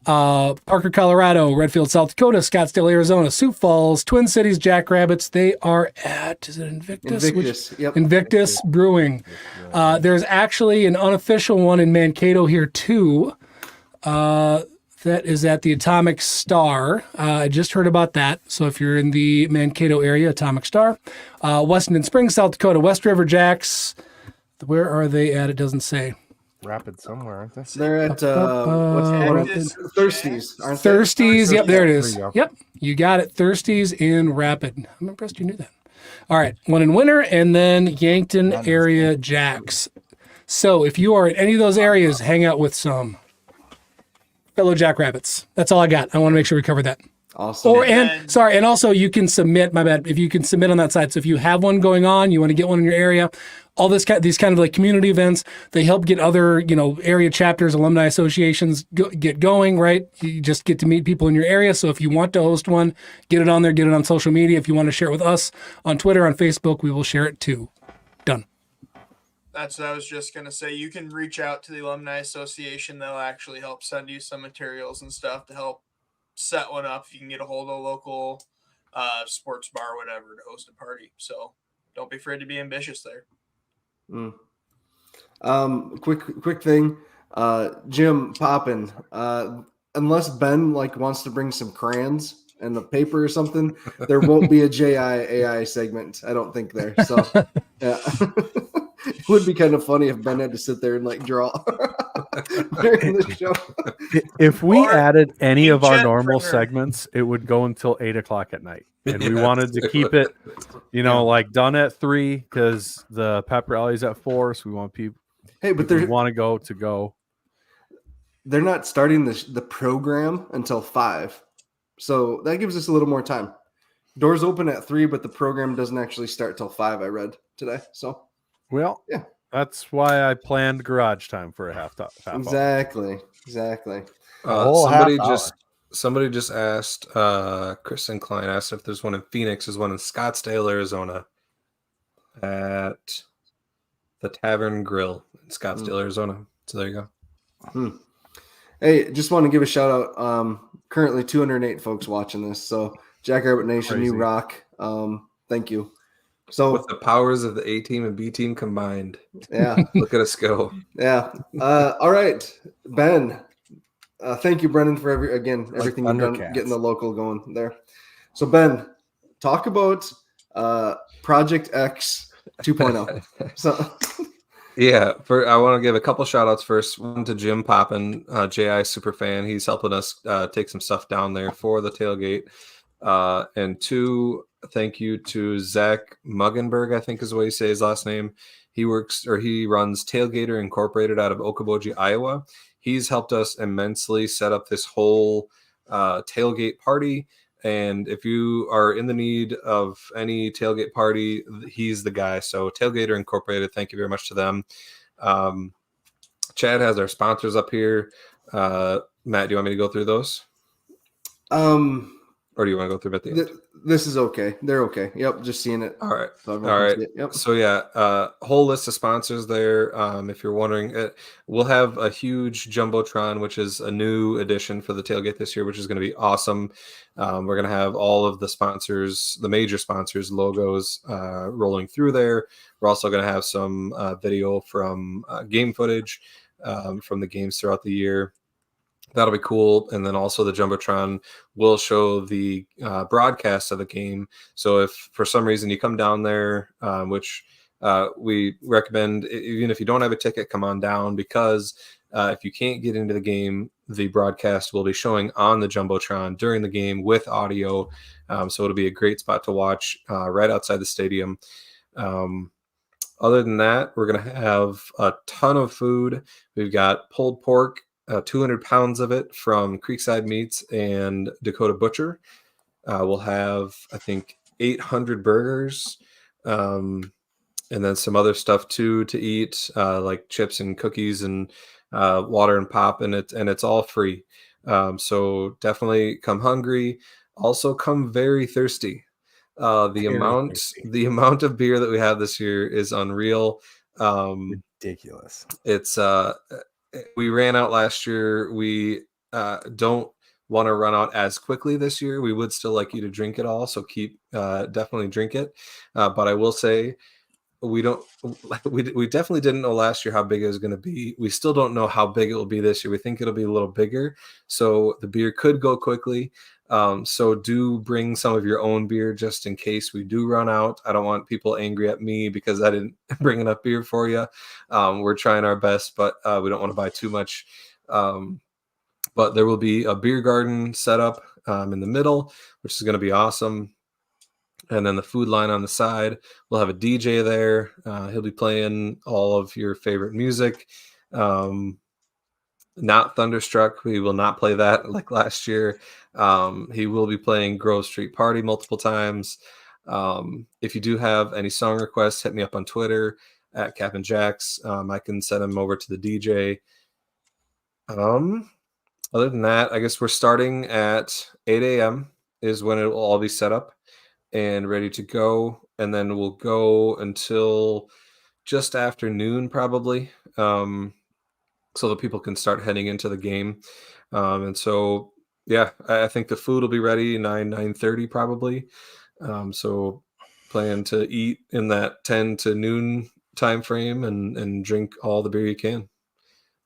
Parker, Colorado, Redfield, South Dakota, Scottsdale, Arizona, Sioux Falls, Twin Cities, Jackrabbits. They are at, is it Invictus? Invictus Brewing. There's actually an unofficial one in Mankato here too. That is at the Atomic Star. I just heard about that. So if you're in the Mankato area, Atomic Star. Washington Springs, South Dakota, West River Jacks. Where are they at? It doesn't say. Rapid somewhere, aren't they? They're at what's the one? Rapid. Thirsties, aren't they? Thirsties. Yep, there it There is. you go. Yep, you got it. Thirsties in Rapid. I'm impressed you knew that. All right, one in Winter, and then Yankton area Jacks. So if you are in any of those areas, hang out with some fellow Jackrabbits. That's all I got. I want to make sure we cover that. Awesome. And also you can submit. My bad. If you can submit on that side. So if you have one going on, you want to get one in your area. All these kind of like community events, they help get other area chapters, alumni associations get going. Right, you just get to meet people in your area. So if you want to host one, get it on there, get it on social media. If you want to share it with us on Twitter, on Facebook, we will share it too. Done. That's what I was just gonna say. You can reach out to the Alumni Association. They'll actually help send you some materials and stuff to help set one up. If you can get a hold of a local sports bar or whatever to host a party. So don't be afraid to be ambitious there. Quick thing, Jim Poppin. Unless Ben wants to bring some crayons and a paper or something, there won't be a JIAI segment. I don't think there. So yeah. It would be kind of funny if Ben had to sit there and draw during the show. If we added any of our jet normal printer. segments, it would go until 8:00 at night. And we wanted to keep it, done at 3 because the pep rally's at 4. So we want people. Hey, but they want to go. They're not starting the program until 5, so that gives us a little more time. Doors open at 3, but the program doesn't actually start till 5. I read today. So, well, yeah, that's why I planned garage time for a half Exactly. Somebody just asked. Kristen Klein asked if there's one in Phoenix. There's one in Scottsdale, Arizona, at the Tavern Grill in Scottsdale, Arizona. So there you go. Hey, just want to give a shout out. Currently 208 folks watching this. So Jackrabbit Nation, Crazy. you rock. Thank you. So with the powers of the A team and B team combined, yeah, look at us go. Yeah. All right, Ben. Thank you, Brendan, for everything you've done, getting the local going there. So Ben, talk about Project X 2.0. So. Yeah, I want to give a couple shout outs first. One to Jim Poppin, JI super fan. He's helping us take some stuff down there for the tailgate. And 2, thank you to Zach Muggenberg, I think is the way you say his last name. He runs Tailgater Incorporated out of Okoboji, Iowa. He's helped us immensely set up this whole tailgate party. And if you are in the need of any tailgate party, he's the guy. So Tailgater Incorporated, thank you very much to them. Chad has our sponsors up here. Matt, do you want me to go through those? Or do you want to go through them at the end? This is okay. They're okay. Yep, just seeing it. All right. So All right. Yep. So yeah, whole list of sponsors there. If you're wondering, we'll have a huge Jumbotron, which is a new addition for the tailgate this year, which is going to be awesome. We're going to have all of the sponsors, the major sponsors, logos rolling through there. We're also going to have some video from game footage from the games throughout the year. That'll be cool. And then also the Jumbotron will show the broadcast of the game. So if for some reason you come down there, which we recommend, even if you don't have a ticket, come on down, because if you can't get into the game, the broadcast will be showing on the Jumbotron during the game with audio. So it'll be a great spot to watch right outside the stadium. Other than that, we're going to have a ton of food. We've got pulled pork, 200 pounds of it from Creekside Meats and Dakota Butcher. We'll have, I think, 800 burgers, and then some other stuff too to eat, like chips and cookies and water and pop, and it's all free. So definitely come hungry. Also come very thirsty. The amount of beer that we have this year is unreal. Ridiculous. It's we ran out last year. We don't want to run out as quickly this year. We would still like you to drink it all, so keep definitely drink it. But I will say, we definitely didn't know last year how big it was going to be. We still don't know how big it will be this year. We think it'll be a little bigger, so the beer could go quickly. So do bring some of your own beer just in case we do run out. I don't want people angry at me because I didn't bring enough beer for you. We're trying our best, but we don't want to buy too much. But there will be a beer garden set up in the middle, which is going to be awesome. And then the food line on the side. We'll have a DJ there. He'll be playing all of your favorite music. Not Thunderstruck. We will not play that like last year. He will be playing Grove Street Party multiple times. If you do have any song requests, hit me up on Twitter at Cap'n Jacks. I can send them over to the DJ. Other than that, I guess we're starting at 8 a.m. is when it will all be set up and ready to go. And then we'll go until just after noon, probably, so that people can start heading into the game. And so, yeah, I think the food will be ready 9:30 probably. So plan to eat in that 10 to noon time frame and drink all the beer you can.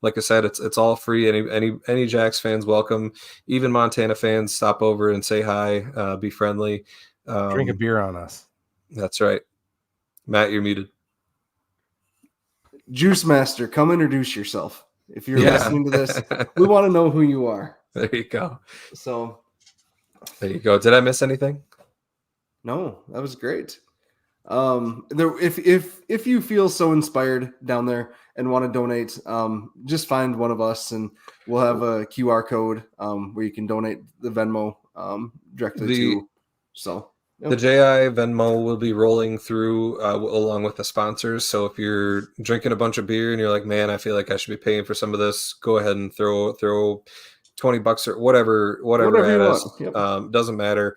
Like I said, it's all free. Any Jacks fans welcome. Even Montana fans, stop over and say hi. Be friendly. Drink a beer on us. That's right. Matt, you're muted. Juice Master, come introduce yourself. If you're listening to this, we want to know who you are. There you go. So there you go. Did I miss anything? No, that was great. If you feel so inspired down there and want to donate, just find one of us and we'll have a QR code where you can donate the Venmo directly to. So the JI Venmo will be rolling through along with the sponsors. So if you're drinking a bunch of beer and you're like, man, I feel like I should be paying for some of this, go ahead and throw $20 or whatever at us. Yep. Doesn't matter.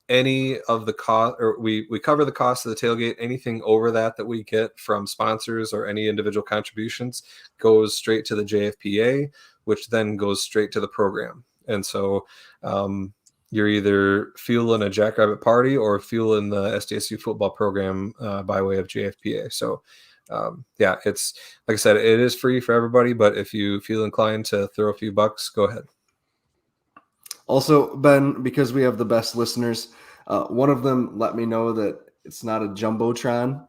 Any of the cost, or we cover the cost of the tailgate. Anything over that we get from sponsors or any individual contributions goes straight to the JFPA, which then goes straight to the program. And so you're either fueling a Jackrabbit party or fueling the SDSU football program by way of JFPA. So it's like I said, it is free for everybody, but if you feel inclined to throw a few bucks, go ahead. Also, Ben, because we have the best listeners, one of them let me know that it's not a Jumbotron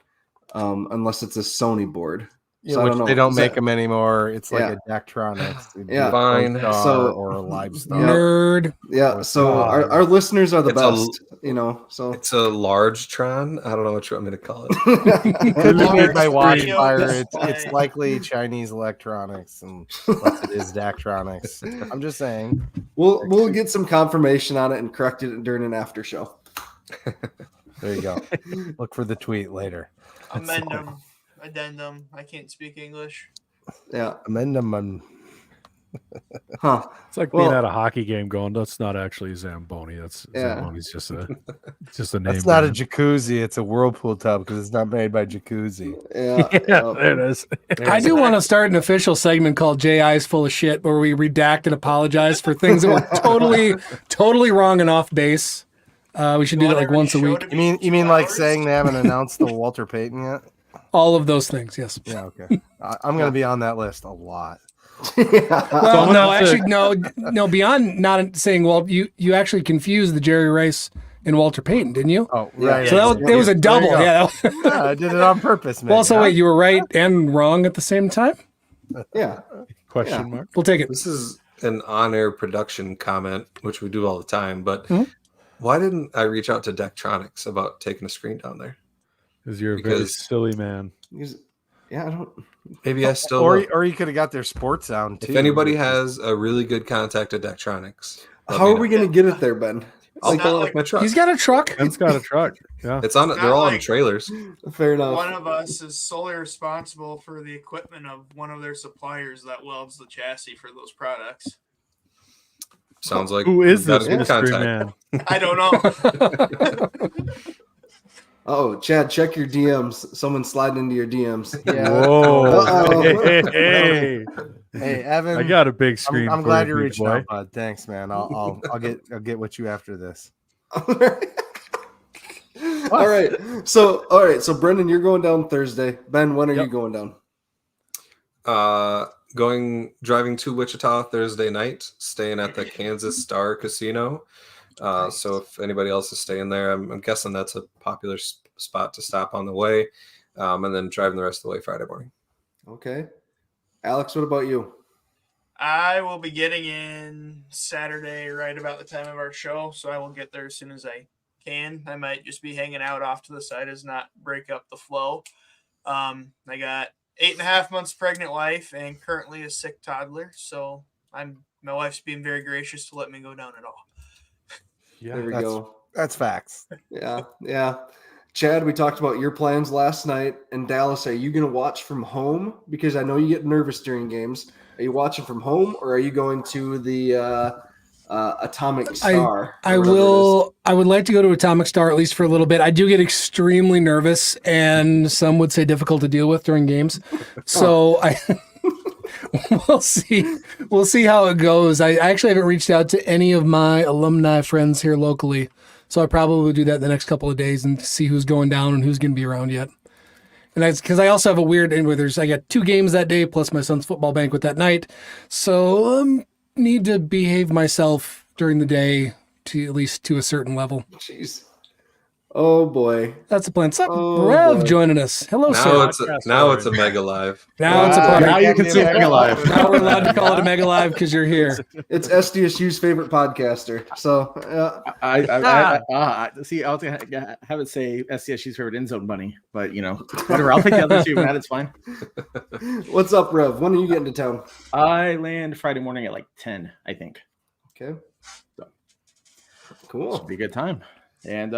unless it's a Sony board. Yeah, so which they don't make them anymore. It's like a Daktronics. Fine. Or a Livestar. Nerd. Yeah. So our listeners are the best. So it's a large Tron. I don't know what you want me to call it. Could be made by Watchfire. It's likely Chinese electronics, and it is Daktronics. I'm just saying. We'll get some confirmation on it and correct it during an after show. There you go. Look for the tweet later. Addendum. I can't speak English. Yeah. Amendum. It's like being at a hockey game going, that's not actually Zamboni. Zamboni's just a name. It's not a jacuzzi. It's a whirlpool tub because it's not made by jacuzzi. Yeah. There it is. I do want to start an official segment called JI's Full of Shit where we redact and apologize for things that were totally wrong and off base. We should do that like once a week. You mean like saying they haven't announced the Walter Payton yet? All of those things, yes. Yeah, okay. I'm going to be on that list a lot. Well, no, actually, no. Beyond not saying, well, you actually confused the Jerry Rice and Walter Payton, didn't you? Oh, right. So it was a double. Yeah, I did it on purpose, man. Well, so wait, you were right and wrong at the same time? Yeah. Question mark. We'll take it. This is an on-air production comment, which we do all the time, but why didn't I reach out to Daktronics about taking a screen down there? Because you're a very silly man. I don't. Maybe I still. Or you could have got their sports sound too. If anybody has a really good contact at Daktronics, how are we going to get it there, Ben? I'll pull it with my truck. He's got a truck. Ben's got a truck. Yeah, it's on. They're all on trailers. Fair enough. One of us is solely responsible for the equipment of one of their suppliers that welds the chassis for those products. Sounds like who is this mystery man? I don't know. Oh, Chad, check your DMs. Someone's sliding into your DMs. Yeah. Whoa. Hey, Evan. I got a big screen. I'm glad you reached out, bud. Thanks, man. I'll get with you after this. All right. So Brendan, you're going down Thursday. Ben, when are you going down? Driving to Wichita Thursday night, staying at the Kansas Star Casino. So if anybody else is staying there, I'm guessing that's a popular spot to stop on the way, and then driving the rest of the way Friday morning. Okay. Alex, what about you? I will be getting in Saturday right about the time of our show, so I will get there as soon as I can. I might just be hanging out off to the side as not break up the flow. I got 8.5 months pregnant wife and currently a sick toddler, so my wife's being very gracious to let me go down at all. Yeah, there we go. That's facts. Yeah. Chad, we talked about your plans last night in Dallas. Are you going to watch from home? Because I know you get nervous during games. Are you watching from home, or are you going to the Atomic Star? I would like to go to Atomic Star at least for a little bit. I do get extremely nervous, and some would say difficult to deal with during games. So we'll see. We'll see how it goes. I actually haven't reached out to any of my alumni friends here locally, so I probably will do that the next couple of days and see who's going down and who's going to be around yet. And that's because I also have a weird I got 2 games that day plus my son's football banquet that night, so need to behave myself during the day to at least to a certain level. Jeez. Oh boy. That's the plan. Rev joining us. Hello, sir. Now it's a Mega Live. Now it's a party. Now you can say Mega Live. Now we're allowed to call it a Mega Live because you're here. It's SDSU's favorite podcaster. So I see. I was gonna have it say SDSU's favorite end zone bunny, but whatever. I'll take the other 2, Matt. It's fine. What's up, Rev? When are you getting to town? I land Friday morning at like 10, I think. Okay. So, cool. Should be a good time. And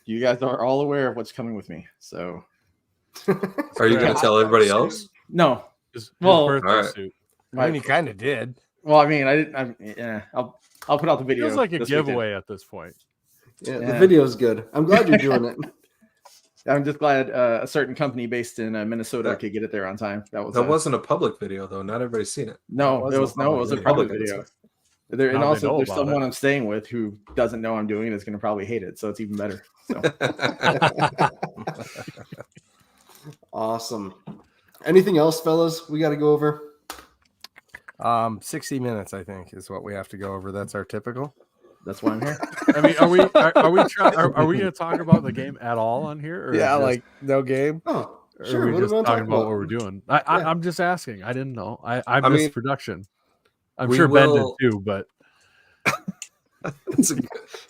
you guys are all aware of what's coming with me. So, are you going to tell everybody else? No. Well, I mean, you kind of did. Well, I mean, I didn't. I'll put out the video. Feels like a giveaway at this point. Yeah, the video's good. I'm glad you're doing it. I'm just glad a certain company based in Minnesota could get it there on time. That wasn't a public video though. Not everybody's seen it. No, it was a public video. And also, there's someone I'm staying with who doesn't know I'm doing it is going to probably hate it, so it's even better. So. Awesome. Anything else, fellas? We got to go over. 60 minutes, I think, is what we have to go over. That's our typical. That's why I'm here. I mean, are we going to talk about the game at all on here? Or like no game. Oh, sure. Or are we just talking about what we're doing? I'm just asking. I didn't know. I missed production. I'm sure Ben did too, but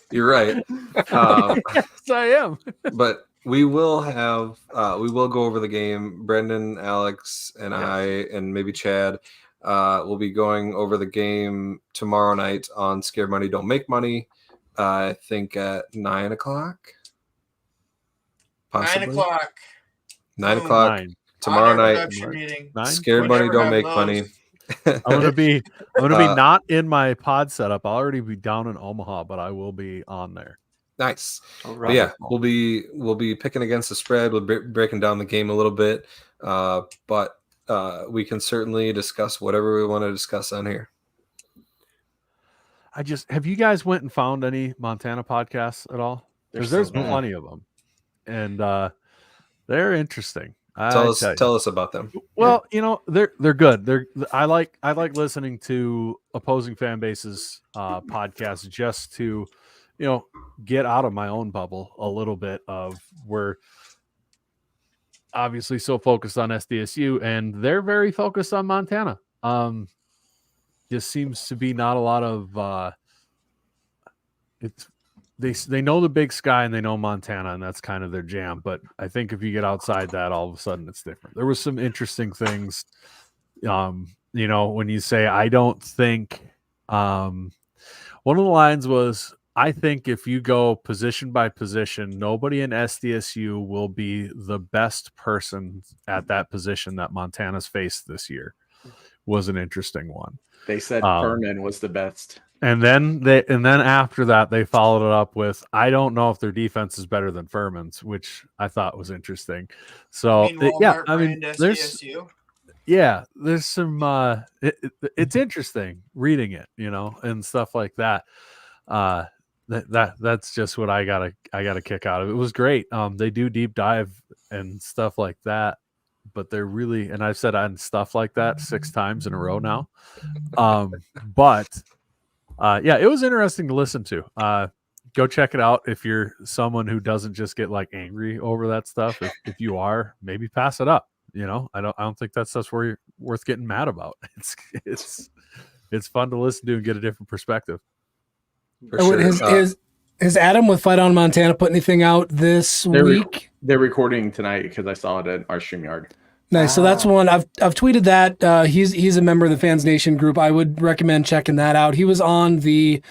you're right. Yes, I am. But we will go over the game. Brendan, Alex, and I, and maybe Chad will be going over the game tomorrow night on Scared Money Don't Make Money. I think at 9 o'clock. Possibly. 9 o'clock. 9 o'clock tomorrow night. Scared Money Don't Make Money. I'm gonna be not in my pod setup. I'll already be down in Omaha, but I will be on there. Nice. Right. Yeah, we'll be picking against the spread. We'll be breaking down the game a little bit, but we can certainly discuss whatever we want to discuss on here. Have you guys went and found any Montana podcasts at all? Because there's plenty of them, and they're interesting. Tell us about them. Well, they're good. I like listening to opposing fan bases podcasts just to, get out of my own bubble a little bit of we're obviously so focused on SDSU and they're very focused on Montana. Just seems to be not a lot of They know the Big Sky and they know Montana, and that's kind of their jam. But I think if you get outside that, all of a sudden it's different. There was some interesting things, when you say, I don't think one of the lines was, I think if you go position by position, nobody in SDSU will be the best person at that position that Montana's faced this year. Was an interesting one. They said Furman was the best. And then after that, they followed it up with, I don't know if their defense is better than Furman's, which I thought was interesting. So there's some, it's interesting reading it, and stuff like that. That's just what I got a kick out of. It was great. They do deep dive and stuff like that, but they're really, and I've said on stuff like that 6 times in a row now. But yeah, it was interesting to listen to. Go check it out if you're someone who doesn't just get like angry over that stuff. If you are, maybe pass it up. You know, I don't think that stuff's worth getting mad about. It's fun to listen to and get a different perspective. For sure. Has Adam with Fight On Montana put anything out this week? They're recording tonight because I saw it at our StreamYard. Nice. So that's one I've tweeted that. He's a member of the Fans Nation group. I would recommend checking that out. He was on the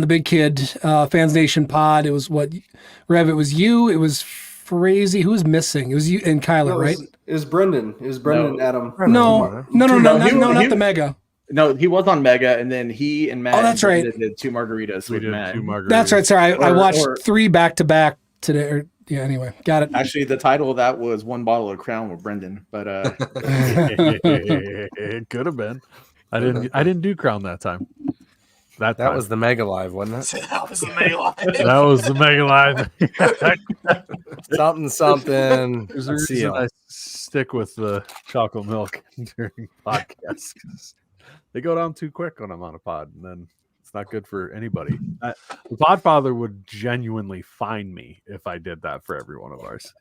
Big Kid Fans Nation pod. It was Rev? It was you. It was Frazee. Who was missing? It was you and Kyler, right? It was Brendan. It was Brendan and Adam. No, not the Mega. No, he was on Mega, and then he and Matt. Oh, that's right. Did 2 margaritas with Matt. 2 margaritas. That's right. Sorry, I watched 3 back to back today. Anyway, got it. Actually, the title of that was 1 bottle of Crown with Brendan, but it could have been. I didn't do Crown that time. That was the Mega Live, wasn't it? That was the Mega Live. That was the Mega Live. something. There's a reason I stick with the chocolate milk during podcasts. They go down too quick when I'm on a pod, and then it's not good for anybody. The Podfather would genuinely fine me if I did that for every one of ours.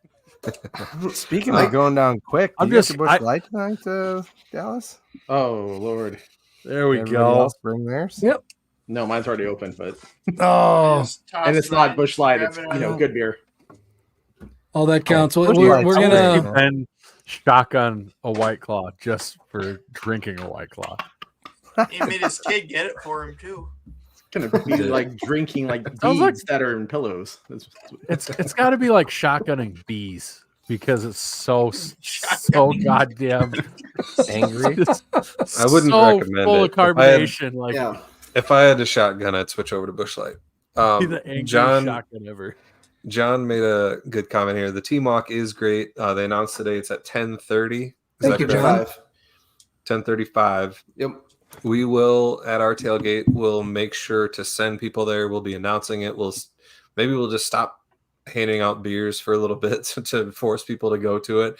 Speaking of going down quick, I'm you just get the Busch Light tonight, Dallas. oh Lord, There we Everybody go. else bring theirs. Yep. no, mine's already open, but Oh, and it's not Busch Light. It's good beer. all that counts. Busch We're Light's gonna. great. And shotgun a White Claw just for drinking a White Claw. He made his kid get it for him too. It's gonna be like drinking like Sounds like- beads that are in pillows. It's got to be like shotgunning bees because it's so goddamn Angry. I wouldn't recommend full it. of carbonation. Like Yeah. If I had to shotgun, I'd switch over to Busch Light. the angriest shotgun ever. John made a good comment here. The team walk is great. They announced today it's at 10:30. Thank you, John. 10:35. Yep. We will at our tailgate. We'll make sure to send people there. We'll be announcing it. Maybe we'll just stop handing out beers for a little bit to force people to go to it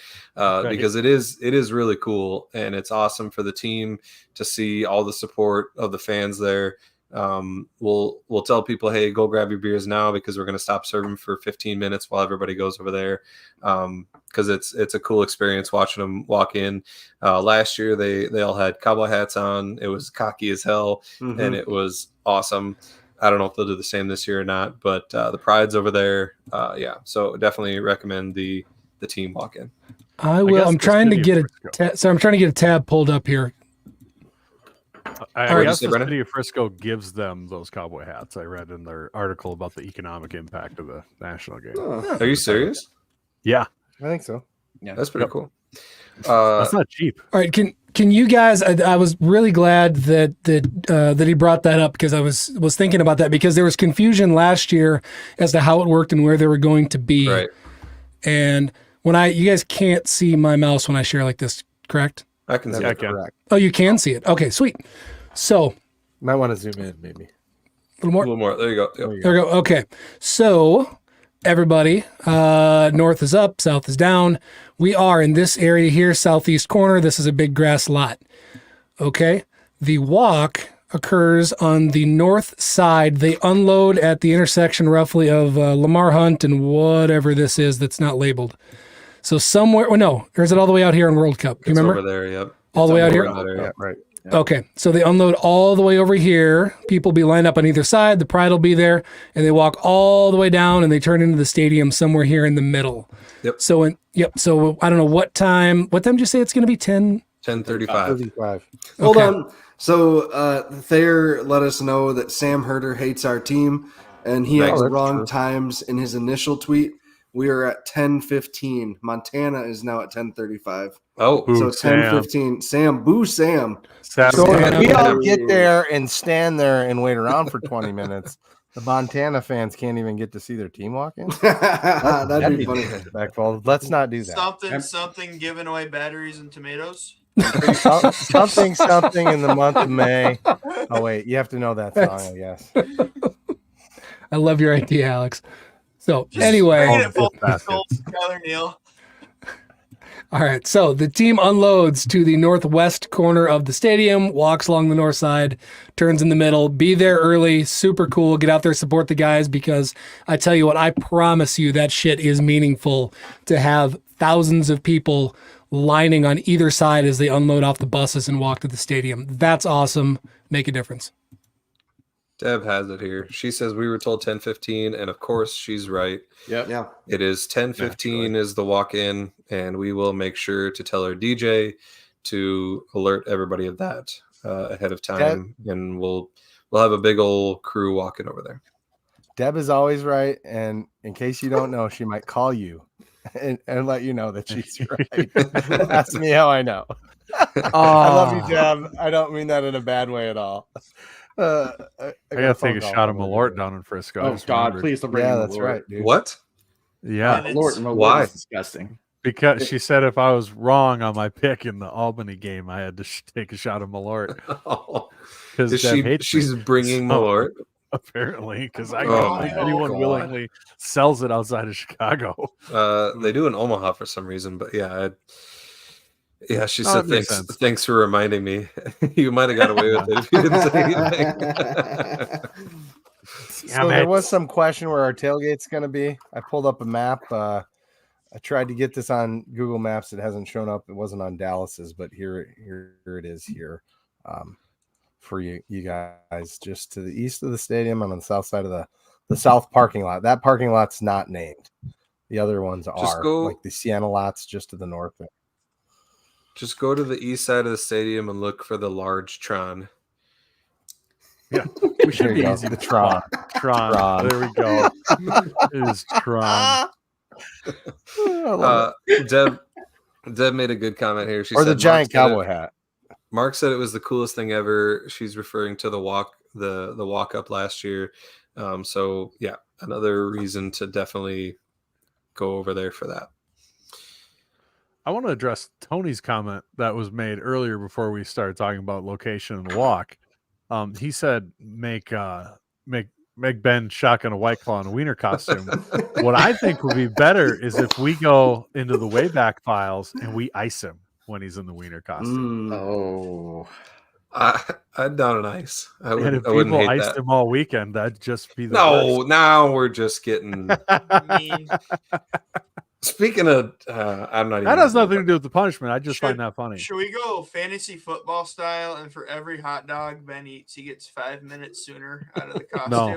because it is really cool and it's awesome for the team to see all the support of the fans there. We'll tell people, hey, go grab your beers now because we're going to stop serving for 15 minutes while everybody goes over there. Because it's a cool experience watching them walk in. Last year they all had cowboy hats on. It was cocky as hell, and it was awesome. I don't know if they'll do the same this year or not, but the pride's over there. Yeah, so definitely recommend the team walk in. I will. I'm trying to get a tab pulled up here. I guess the city of Frisco gives them those cowboy hats. I read in their article about the economic impact of the national game. Are you serious? Yeah, I think so. Yeah, that's pretty cool. That's not cheap. All right, can you guys? I was really glad that he brought that up because I was thinking about that because there was confusion last year as to how it worked and where they were going to be. Right. And you guys can't see my mouse when I share like this, correct? I can see I it. can. Oh, you can see it. Okay, sweet. So Might want to zoom in, maybe. A little more. There you go. Yep. there we go. Okay, so everybody, north is up, south is down. We are in this area here, southeast corner. This is a big grass lot. Okay, the walk occurs on the north side. They unload at the intersection roughly of Lamar Hunt and whatever this is that's not labeled. So somewhere, or is it all the way out here in World Cup? You It's remember? over there. Yep. All the way out here? Yeah, right. Okay, so they unload all the way over here. People be lined up on either side. The pride will be there, and they walk all the way down, and they turn into the stadium somewhere here in the middle. Yep. So So I don't know what time. What time did you say it's going to be? 10:35. 35. Hold Okay. on. So Thayer let us know that Sam Herder hates our team, and he has that's wrong true. times in his initial tweet. We are at 10:15. Montana is now at 10:35. Oh, Boo, So Sam. 10:15. Sam, boo Sam. Sam. So Yeah. if we all get there and stand there and wait around for 20 minutes, the Montana fans can't even get to see their team walk in. That'd be funny. Disrespectful. Let's not do that. Something giving away batteries and tomatoes. Something in the month of May. Oh wait, you have to know that song, I guess. I love your idea, Alex. So Just anyway, bring it full of goals, Tyler Neal. all right. So the team unloads to the northwest corner of the stadium, walks along the north side, turns in the middle. Be there early. Super cool. Get out there, support the guys, because I tell you what, I promise you that shit is meaningful to have thousands of people lining on either side as they unload off the buses and walk to the stadium. That's awesome. Make a difference. Deb has it here. She says we were told 10:15, and of course she's right. Yep. Yeah. It is 10:15 is the walk-in, and we will make sure to tell our DJ to alert everybody of that ahead of time, and we'll have a big old crew walking over there. Deb is always right, and in case you don't know, she might call you and let you know that she's right. Ask me how I know. I love you, Deb. I don't mean that in a bad way at all. I gotta take a shot of Malort down in Frisco. Oh God, please don't bring. Yeah, in that's Malort. right, dude. What? Yeah, Malort Why? is disgusting. because she said if I was wrong on my pick in the Albany game, I had to take a shot of Malort. Because She's bringing Malort. Apparently, because I Oh, don't think my anyone God. willingly sells it outside of Chicago. They do in Omaha for some reason, but yeah, she Oh, said that makes thanks. sense. Thanks for reminding me. You might have got away with it if you didn't say anything. So there was some question where our tailgate's going to be. I pulled up a map. I tried to get this on Google Maps. It hasn't shown up. It wasn't on Dallas's, but here it is here for you guys, just to the east of the stadium and on the south side of the south parking lot. That parking lot's not named. The other ones are, like the Sienna lots just to the north. Just go to the east side of the stadium and look for the large Tron. Yeah, we should be easy. The Tron. There we go. It is Tron. Deb made a good comment here. She or said the giant cowboy hat. Mark said it was the coolest thing ever. She's referring to the walk up last year. So yeah, another reason to definitely go over there for that. I want to address Tony's comment that was made earlier before we started talking about location and walk. He said make Ben shotgun a White Claw in a wiener costume. What I think would be better is if we go into the Wayback Files and we ice him when he's in the wiener costume. Oh, I'd down on ice. I And if wouldn't people hate iced that. him all weekend, that'd just be the worst. Now we're just getting. Mean. Speaking of, I'm not. That has nothing to do with the punishment. I just find that funny. Should we go fantasy football style, and for every hot dog Ben eats, he gets 5 minutes sooner out of the costume?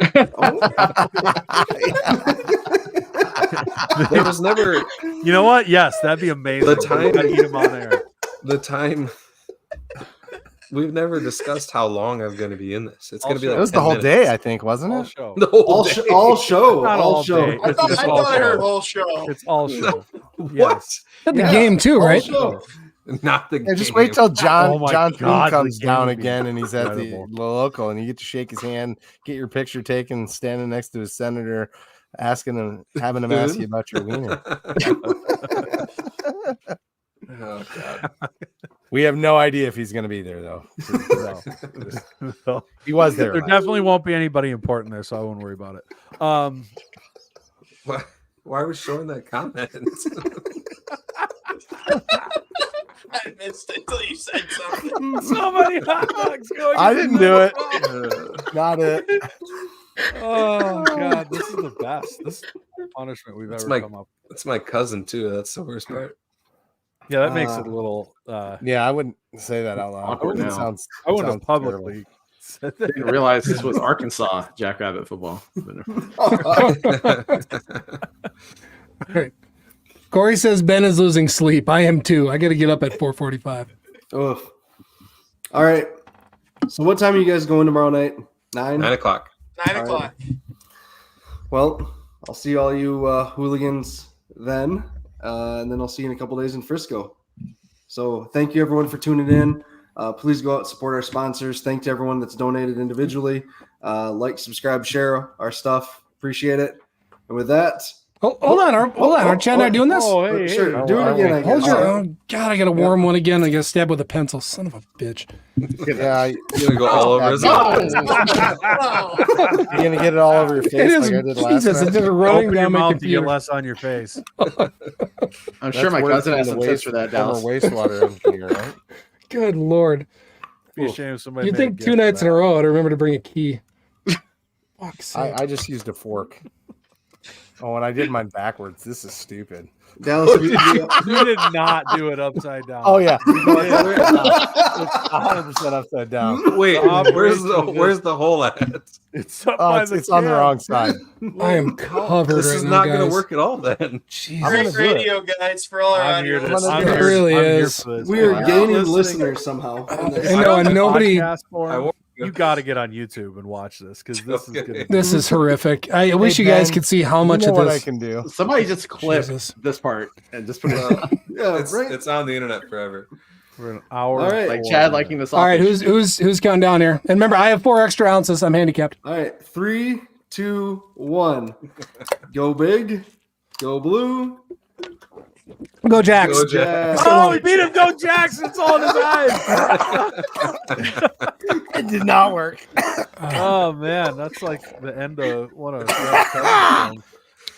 There was never. You know what? Yes, that'd be amazing. The time I'd eat him on air. The time. We've never discussed how long I'm going to be in this. It's going to be like it was 10 the whole minutes. day, I think, wasn't All it? show. The whole All day. show. Not All all show. day. I It's thought just I all heard show. whole show. It's all show. What? At the game too, All right? show. Not the Yeah, just game. wait till John Oh my Thune God, comes the down game would be again and he's at the incredible. local and you get to shake his hand, get your picture taken, standing next to his senator, asking him, having him ask you about your wiener. Oh, God. We have no idea if he's going to be there though. So, He was there. there last definitely won't be anybody important there, so I won't worry about it. Why are we showing that comment? I missed it until you said something. So many hot dogs going. I didn't do it. Uh, Not it. Oh God, this is the best. This is the punishment we've It's ever my- come up. That's my cousin too. That's the worst part. Yeah, that makes it a little. Yeah, I wouldn't say that out loud. Awkward It now. sounds. I wouldn't have sounds publicly said that. didn't realize this was Arkansas Jackrabbit football. Corey says Ben is losing sleep. I am too. I got to get up at 4:45. Oof. All right. So what time are you guys going tomorrow night? 9? 9 o'clock. 9 o'clock. Well, I'll see all you hooligans then. And then I'll see you in a couple days in Frisco. So thank you everyone for tuning in. Please go out and support our sponsors. Thank to everyone that's donated individually. Like, subscribe, share our stuff. Appreciate it. And with that, Hold on. Are Chad and I doing this? Oh, hey, Sure, hey. do it again. I Hold guess. your. Oh God, I got to warm one again. I got to stab with a pencil. Son of a bitch. Yeah, You're gonna go all over his eyes. you're gonna get it all over your face. It is. Like I did last Jesus, time. it's just running Open your down my mouth to get computer. less on your face. I'm sure my cousin has some tips for that, Former Dallas. wastewater engineer, right? Good Lord. Be ashamed if somebody. You made a think gift 2 for nights in a that. row I'd remember to bring a key? Fuck's sake. I just used a fork. Oh, and I did mine backwards. This is stupid. Dallas, You did not do it upside down. Oh yeah, it's 100% upside down. Wait, Operation where's the hole at? It's up Oh, by it's on the can. wrong side. I am covered This right is now, not going guys. to work at all then. Jesus. I'm gonna Great do it. radio guys for all our I'm here audio to. I'm I'm gonna here, It really I'm here is. for this. we are Yeah. gaining Listening. listeners somehow. I know, and nobody. Podcast for I him. won't- You got to get on YouTube and watch this because this is Okay. good. This is horrific. I wish you Ben, guys could see how much you know of what I this. can do. Somebody just clip Jesus. this part and just put it Yeah, it's, right. it's on the internet forever. For an hour. All right. and like 4 Chad minutes. liking this. All right, sausage. who's counting down here? And remember, I have 4 extra ounces. I'm handicapped. All right, 3, 2, 1. Go big. Go blue. Go Jacks. Go Jack. Oh, we beat him. Go Jackson. It's all in his eyes. It did not work. Oh man, that's like the end of one of the